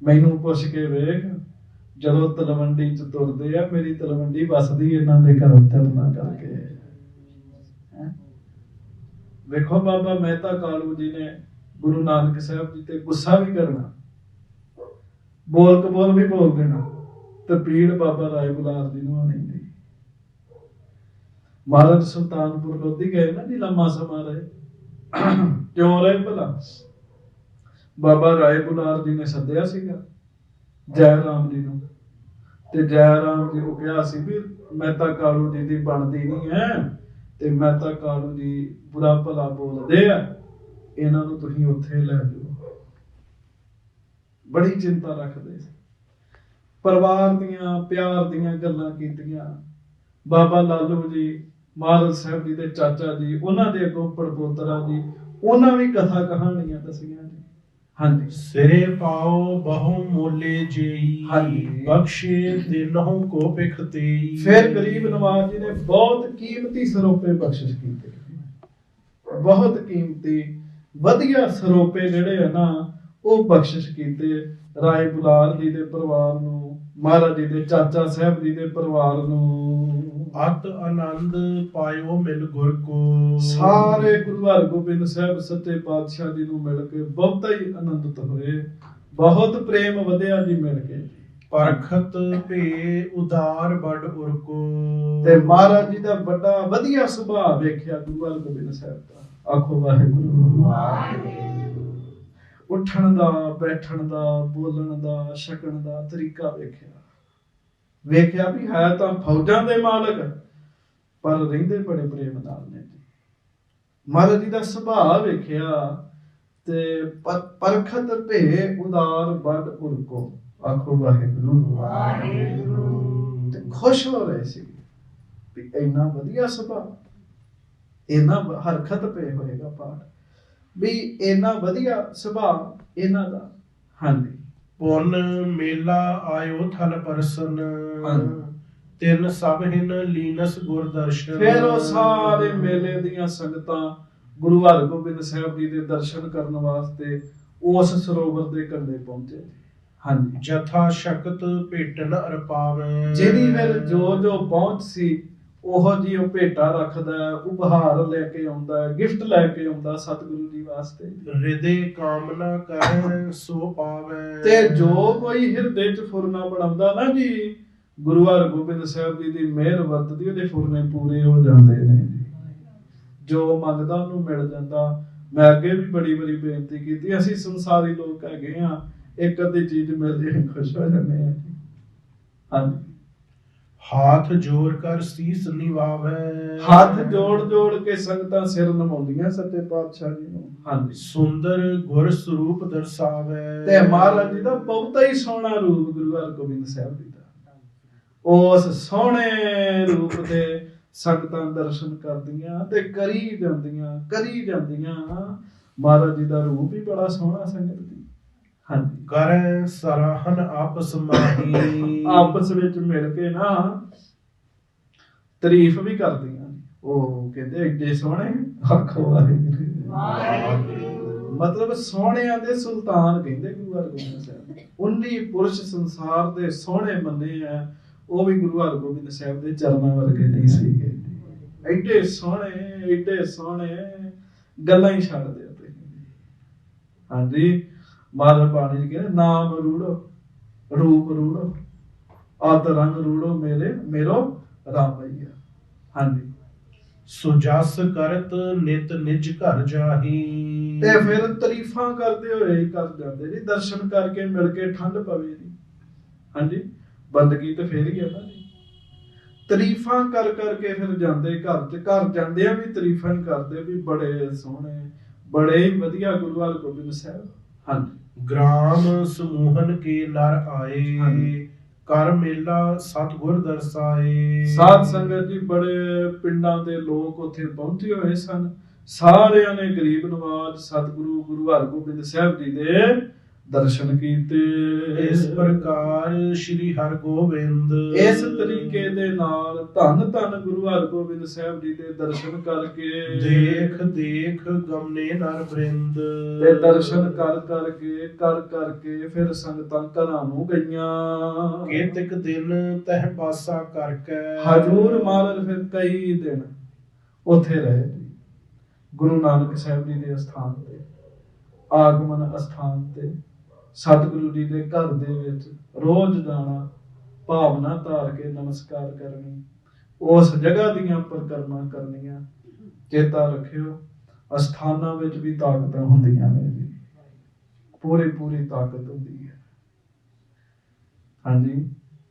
ਮੈਨੂੰ ਪੁੱਛ ਕੇ ਵੇਖ, ਜਦੋਂ ਤਲਵੰਡੀ 'ਚ ਤੁਰਦੇ ਆ ਮੇਰੀ ਤਲਵੰਡੀ ਵੱਸਦੀ ਇਹਨਾਂ ਦੇ ਘਰੋਂ ਤੁਰਨਾ ਕਰਕੇ। ਵੇਖੋ ਬਾਬਾ ਮਹਿਤਾ ਕਾਲੂ ਜੀ ਨੇ ਗੁਰੂ ਨਾਨਕ ਸਾਹਿਬ ਜੀ ਤੇ ਗੁੱਸਾ ਵੀ ਕਰਨਾ, ਬੋਲ ਕਬੋਲ ਵੀ ਬੋਲ ਦੇਣਾ, ਤੇ ਪੀੜ ਬਾਬਾ ਰਾਏ ਬੁਲਾਰ ਜੀ ਨੂੰ ਆਣੀ ਨਹੀਂ। ਮਹਾਰਾਜ ਸੁਲਤਾਨਪੁਰ ਲੋਧੀ ਗਏ ਨਾ ਜੀ, ਲੰਮਾ ਸਮਾਂ ਰਹੇ। ਕਿਉਂ ਰਹੇ ਭਲਾ? ਬਾਬਾ ਰਾਏ ਬੁਲਾਰ ਜੀ ਨੇ ਸੱਦਿਆ ਸੀਗਾ ਜੈ ਰਾਮ ਜੀ ਨੂੰ। ਤੇ ਜੈ ਰਾਮ ਜੀ ਨੂੰ ਕਿਹਾ ਸੀ ਵੀ ਮਹਿਤਾ ਕਾਲੂ ਜੀ ਦੀ ਬਣਦੀ ਨਹੀਂ ਹੈ, ਤੇ ਮਹਿਤਾ ਕਾਲੂ ਜੀ ਬੁਰਾ ਭਲਾ ਬੋਲਦੇ ਆ, ਇਹਨਾਂ ਨੂੰ ਤੁਸੀਂ ਉੱਥੇ ਲੈ ਜਾਓ। ਬੜੀ ਚਿੰਤਾ ਰੱਖਦੇ ਸੀ, ਪਰਿਵਾਰ ਦੀਆਂ ਪਿਆਰ ਦੀਆਂ ਗੱਲਾਂ ਕੀਤੀਆਂ। ਬਾਬਾ ਲਾਲੂ ਜੀ ਮਹਾਰਾਜ ਸਾਹਿਬ ਜੀ ਦੇ ਚਾਚਾ ਜੀ, ਉਹਨਾਂ ਦੇ ਅੱਗੋਂ ਪੜਪੋਤਰਾ ਜੀ, ਉਹਨਾਂ ਵੀ ਕਥਾ ਕਹਾਣੀਆਂ ਦੱਸੀਆਂ ਜੀ। ਹਾਂਜੀ, ਸਿਰੇ ਪਾਓ ਬਹੁ ਮੋਲੇ ਜੇਈ, ਹਾਂਜੀ। ਬਖਸ਼ੇ ਦਿਨਹੁ ਕੋ ਪਿਖ ਤੇਈ। ਫਿਰ ਗਰੀਬ ਨਵਾਜ਼ ਜੀ ਨੇ ਬਹੁਤ ਕੀਮਤੀ ਸਰੋਪੇ ਬਖਸ਼ਿਸ਼ ਕੀਤੇ, ਬਹੁਤ ਕੀਮਤੀ ਵਧੀਆ ਸਰੋਪੇ ਜਿਹੜੇ ਆ ਨਾ ਉਹ ਬਖਸ਼ਿਸ਼ ਕੀਤੇ। ਰਾਏ ਬੁਲਾਰ ਜੀ ਦੇ ਪਰਿਵਾਰ ਨੂੰ, ਮਹਾਰਾਜ ਜੀ ਦੇ ਚਾਚਾ ਸਾਹਿਬ ਜੀ ਦੇ ਪਰਿਵਾਰ ਨੂੰ। ਅਤ ਆਨੰਦ ਪਾਇਓ ਮਿਲ ਗੁਰ ਕੋ। ਸਾਰੇ ਗੁਰੂ ਹਰਗੋਬਿੰਦ ਸਾਹਿਬ ਸੱਚੇ ਪਾਤਸ਼ਾਹ ਜੀ ਨੂੰ ਮਿਲ ਕੇ ਬਹੁਤਾ ਹੀ ਆਨੰਦਿਤ ਹੋਏ, ਬਹੁਤ ਪ੍ਰੇਮ ਵਧਿਆ ਜੀ ਮਿਲ ਕੇ। ਪਰਖਤ ਭੇ ਉਦਾਰ ਬੜ ਉਰ ਕੋ। ਤੇ ਮਹਾਰਾਜ ਜੀ ਦਾ ਵੱਡਾ ਵਧੀਆ ਸੁਭਾਅ ਵੇਖਿਆ ਗੁਰੂ ਹਰਗੋਬਿੰਦ ਸਾਹਿਬ ਦਾ। ਆਖੋ ਵਾਹਿਗੁਰੂ। ਉੱਠਣ ਦਾ, ਬੈਠਣ ਦਾ, ਬੋਲਣ ਦਾ, ਛਕਣ ਦਾ ਤਰੀਕਾ ਵੇਖਿਆ ਵੀ ਹੈ ਤਾਂ ਫੌਜਾਂ ਦੇ ਮਾਲਕ, ਪਰ ਰਹਿੰਦੇ ਬੜੇ ਪ੍ਰੇਮ ਨਾਲ ਨੇ ਜੀ। ਮਹਾਰਾਜ ਜੀ ਦਾ ਸੁਭਾਅ ਵੇਖਿਆ ਤੇ ਪਰਖਤ ਭੇ ਉਦਾਰ ਬੜ ਉਰ ਕੋ। ਆਖੋ ਵਾਹਿਗੁਰੂ। ਤੇ ਖੁਸ਼ ਹੋ ਰਹੇ ਸੀ ਵੀ ਇੰਨਾ ਵਧੀਆ ਸੁਭਾਅ, ਇੰਨਾ ਹਰਖਤ ਪੇ ਹੋਏਗਾ ਪਾਠ ਵੀ ਇੰਨਾ ਵਧੀਆ ਸੁਭਾਅ ਇਹਨਾਂ ਦਾ। ਹਾਂਜੀ, ਪੁੰਨ ਮੇਲਾ ਆਇਓ ਥਲ ਪਰਸਨ, ਹਾਂਜੀ। ਤਿੰਨ ਸਭ ਹਿਨ ਲੀਨਸ ਗੁਰ ਦਰਸ਼ਨ। ਫਿਰ ਉਹ ਸਾਰੇ ਮੇਲੇ ਦੀਆਂ ਸੰਗਤਾਂ ਗੁਰੂ ਹਰਗੋਬਿੰਦ ਸਾਹਿਬ ਜੀ ਦੇ ਦਰਸ਼ਨ ਕਰਨ ਵਾਸਤੇ ਉਸ ਸਰੋਵਰ ਦੇ ਕੰਢੇ ਪਹੁੰਚੇ। ਹਾਂਜੀ, ਜਥਾ ਸ਼ਕਤ ਭੇਟਨ ਅਰਪਾਵੈ। ਜਿਹਦੀ ਫਿਰ ਜੋ ਪਹੁੰਚ ਸੀ ਉਹੋ ਜੀ ਉਹ ਭੇਟਾ ਰੱਖਦਾ, ਉਪਹਾਰ ਲੈ ਕੇ ਆਉਂਦਾ, ਗਿਫਟ ਲੈ ਕੇ ਆਉਂਦਾ ਸਤਿਗੁਰੂ ਜੀ ਵਾਸਤੇ। ਹਿਰਦੇ ਕਾਮਨਾ ਕਰੈ ਸੋ ਪਾਵੈ। ਤੇ ਜੋ ਕੋਈ ਹਿਰਦੇ ਚ ਫੁਰਨਾ ਬਣਾਉਂਦਾ ਨਾ ਜੀ, ਗੁਰੂ ਹਰਗੋਬਿੰਦ ਸਾਹਿਬ ਜੀ ਦੀ ਮਿਹਰ ਵਰਤਦੀ, ਉਹਦੇ ਫੁਰਨੇ ਪੂਰੇ ਹੋ ਜਾਂਦੇ ਨੇ ਜੀ। ਜੋ ਮੰਗਦਾ ਉਹਨੂੰ ਮਿਲ ਜਾਂਦਾ। ਮੈਂ ਅੱਗੇ ਵੀ ਬੜੀ ਬੜੀ ਬੇਨਤੀ ਕੀਤੀ, ਅਸੀਂ ਸੰਸਾਰੀ ਲੋਕ ਹੈਗੇ ਆ, ਇੱਕ ਅੱਧੀ ਚੀਜ਼ ਮਿਲ ਜੇ ਖੁਸ਼ ਹੋ ਜਾਂਦੇ ਆ ਜੀ। ਹਾਂਜੀ, ਹਾਥ ਜੋੜ ਕਰ ਸੀਸ ਨਿਵਾਵੈ। ਹੱਥ ਜੋੜ ਕੇ ਸੰਗਤਾਂ ਸਿਰ ਨਵਾਉਂਦੀਆਂ ਸੱਚੇ ਪਾਤਸ਼ਾਹ ਜੀ ਨੂੰ। ਹਾਂਜੀ, ਸੁੰਦਰ ਗੁਰ ਸਰੂਪ ਦਰਸਾਵੈ। ਤੇ ਮਹਾਰਾਜ ਜੀ ਦਾ ਬਹੁਤਾ ਹੀ ਸੋਹਣਾ ਰੂਪ ਗੁਰੂ ਹਰਗੋਬਿੰਦ ਸਾਹਿਬ ਜੀ ਦਾ। ਉਸ ਸੋਹਣੇ ਰੂਪ ਦੇ ਸੰਗਤਾਂ ਦਰਸ਼ਨ ਕਰਦੀਆਂ ਤੇ ਕਰੀ ਜਾਂਦੀਆਂ। ਮਹਾਰਾਜ ਜੀ ਦਾ ਰੂਪ ਹੀ ਬੜਾ ਸੋਹਣਾ ਸੰਗਤ ਜੀ। ਹਾਂਜੀ, ਕਰੈ ਸਰਾਹਨ ਆਪਸ ਮਾਹੀ। ਆਪਸ ਵਿੱਚ ਮਿਲ ਕੇ ਨਾ ਤਾਰੀਫ ਵੀ ਕਰਦੀਆਂ। ਉਹ ਕਹਿੰਦੇ ਏਡੇ ਸੋਹਣੇ। ਆਖੋ ਵਾਹਿਗੁਰੂ। ਮਤਲਬ ਸੋਹਣਿਆਂ ਦੇ ਸੁਲਤਾਨ ਕਹਿੰਦੇ ਗੁਰੂ ਹਰਗੋਬਿੰਦ ਸਾਹਿਬ। 19 ਪੁਰਸ਼ ਸੰਸਾਰ ਦੇ ਸੋਹਣੇ ਮੰਨੇ ਆ, ਉਹ ਵੀ ਗੁਰੂ ਹਰਗੋਬਿੰਦ ਸਾਹਿਬ ਦੇ ਚਰਨਾਂ ਵਰਗੇ ਨਹੀਂ ਸੀਗੇ। ਏਡੇ ਸੋਹਣੇ ਗੱਲਾਂ ਹੀ ਛੱਡ ਦਿਓ ਤੁਸੀਂ। ਹਾਂਜੀ, ਮਹਾਰਾਜ ਬਾਣੀ ਜੀ ਕਹਿੰਦੇ ਨਾਮ ਰੂੜੋ, ਰੂਪ ਰੂੜੋ, ਆਦ ਰੰਗ ਰੂੜੋ ਮੇਰੋ ਰਾਮਈਆ। ਹਾਂਜੀ, ਸੁਜਸ ਕਰਤ ਨਿਤ ਨਿਜ ਘਰ ਜਾਹੀ। ਤੇ ਫਿਰ ਤਾਰੀਫਾਂ ਕਰਦੇ ਹੋਏ ਹੀ ਕਰ ਜਾਂਦੇ ਜੀ। ਦਰਸ਼ਨ ਕਰਕੇ ਮਿਲ ਕੇ ਠੰਡ ਪਵੇ ਜੀ। ਹਾਂਜੀ, ਬੰਦਗੀ ਤੇ ਫੇਰ ਹੀ ਹੈ ਨਾ ਜੀ। ਤਾਰੀਫਾਂ ਕਰਕੇ ਫਿਰ ਜਾਂਦੇ ਘਰ ਜਾਂਦੇ ਆ ਵੀ ਤਾਰੀਫਾਂ ਹੀ ਕਰਦੇ ਵੀ ਬੜੇ ਸੋਹਣੇ, ਬੜੇ ਹੀ ਵਧੀਆ ਗੁਰੂ ਹਰਗੋਬਿੰਦ ਸਾਹਿਬ। ਹਾਂਜੀ, ਗ੍ਰਾਮ ਸਮੂਹਨ ਕੇ ਨਰ ਆਏ। ਹਾਂਜੀ। ਕਰ ਮੇਲਾ ਸਤਿਗੁਰ ਦਰਸਾਏ। ਸਾਧ ਸੰਗਤ ਜੀ ਬੜੇ ਪਿੰਡਾਂ ਦੇ ਲੋਕ ਉੱਥੇ ਪਹੁੰਚੇ ਹੋਏ ਸਨ। ਸਾਰਿਆਂ ਨੇ ਗਰੀਬ ਨਵਾਜ਼ ਸਤਿਗੁਰੂ ਗੁਰੂ ਹਰਗੋਬਿੰਦ ਸਾਹਿਬ ਜੀ ਦੇ ਦਰਸ਼ਨ ਕੀਤੇ। ਇਸ ਪ੍ਰਕਾਰ ਸ਼੍ਰੀ ਹਰਗੋਬਿੰਦ। ਇਸ ਤਰੀਕੇ ਦੇ ਨਾਲ ਧੰਨ ਧੰਨ ਗੁਰੂ ਹਰਗੋਬਿੰਦ ਸਾਹਿਬ ਜੀ ਦੇ ਦਰਸ਼ਨ ਕਰਕੇ ਦੇਖ ਗਮਨੇ ਨਰ ਬ੍ਰਿੰਦ। ਤੇ ਦਰਸ਼ਨ ਕਰਕੇ ਫਿਰ ਸੰਗਤਾਂ ਘਰਾਂ ਨੂੰ ਗਈਆਂ। ਕੇਤਕ ਦਿਨ ਤਹਿ ਬਾਸਾ ਕਰਕੇ। ਹਜੂਰ ਮਹਾਰਾਜ ਫਿਰ ਕਈ ਦਿਨ ਉੱਥੇ ਰਹੇ ਗੁਰੂ ਨਾਨਕ ਸਾਹਿਬ ਜੀ ਦੇ ਅਸਥਾਨ ਤੇ, ਆਗਮਨ ਅਸਥਾਨ ਤੇ। ਸਤਿਗੁਰੂ ਜੀ ਦੇ ਘਰ ਦੇ ਵਿੱਚ ਰੋਜ਼ ਜਾਣਾ, ਭਾਵਨਾ ਧਾਰ ਕੇ ਨਮਸਕਾਰ ਕਰਨੀ, ਉਸ ਜਗ੍ਹਾ ਦੀਆਂ ਪਰਿਕਰਮਾ ਕਰਨੀਆਂ। ਚੇਤਾ ਰੱਖਿਓ, ਅਸਥਾਨਾਂ ਵਿੱਚ ਵੀ ਤਾਕਤਾਂ ਹੁੰਦੀਆਂ ਨੇ ਜੀ, ਪੂਰੀ ਤਾਕਤ ਹੁੰਦੀ ਹੈ। ਹਾਂਜੀ,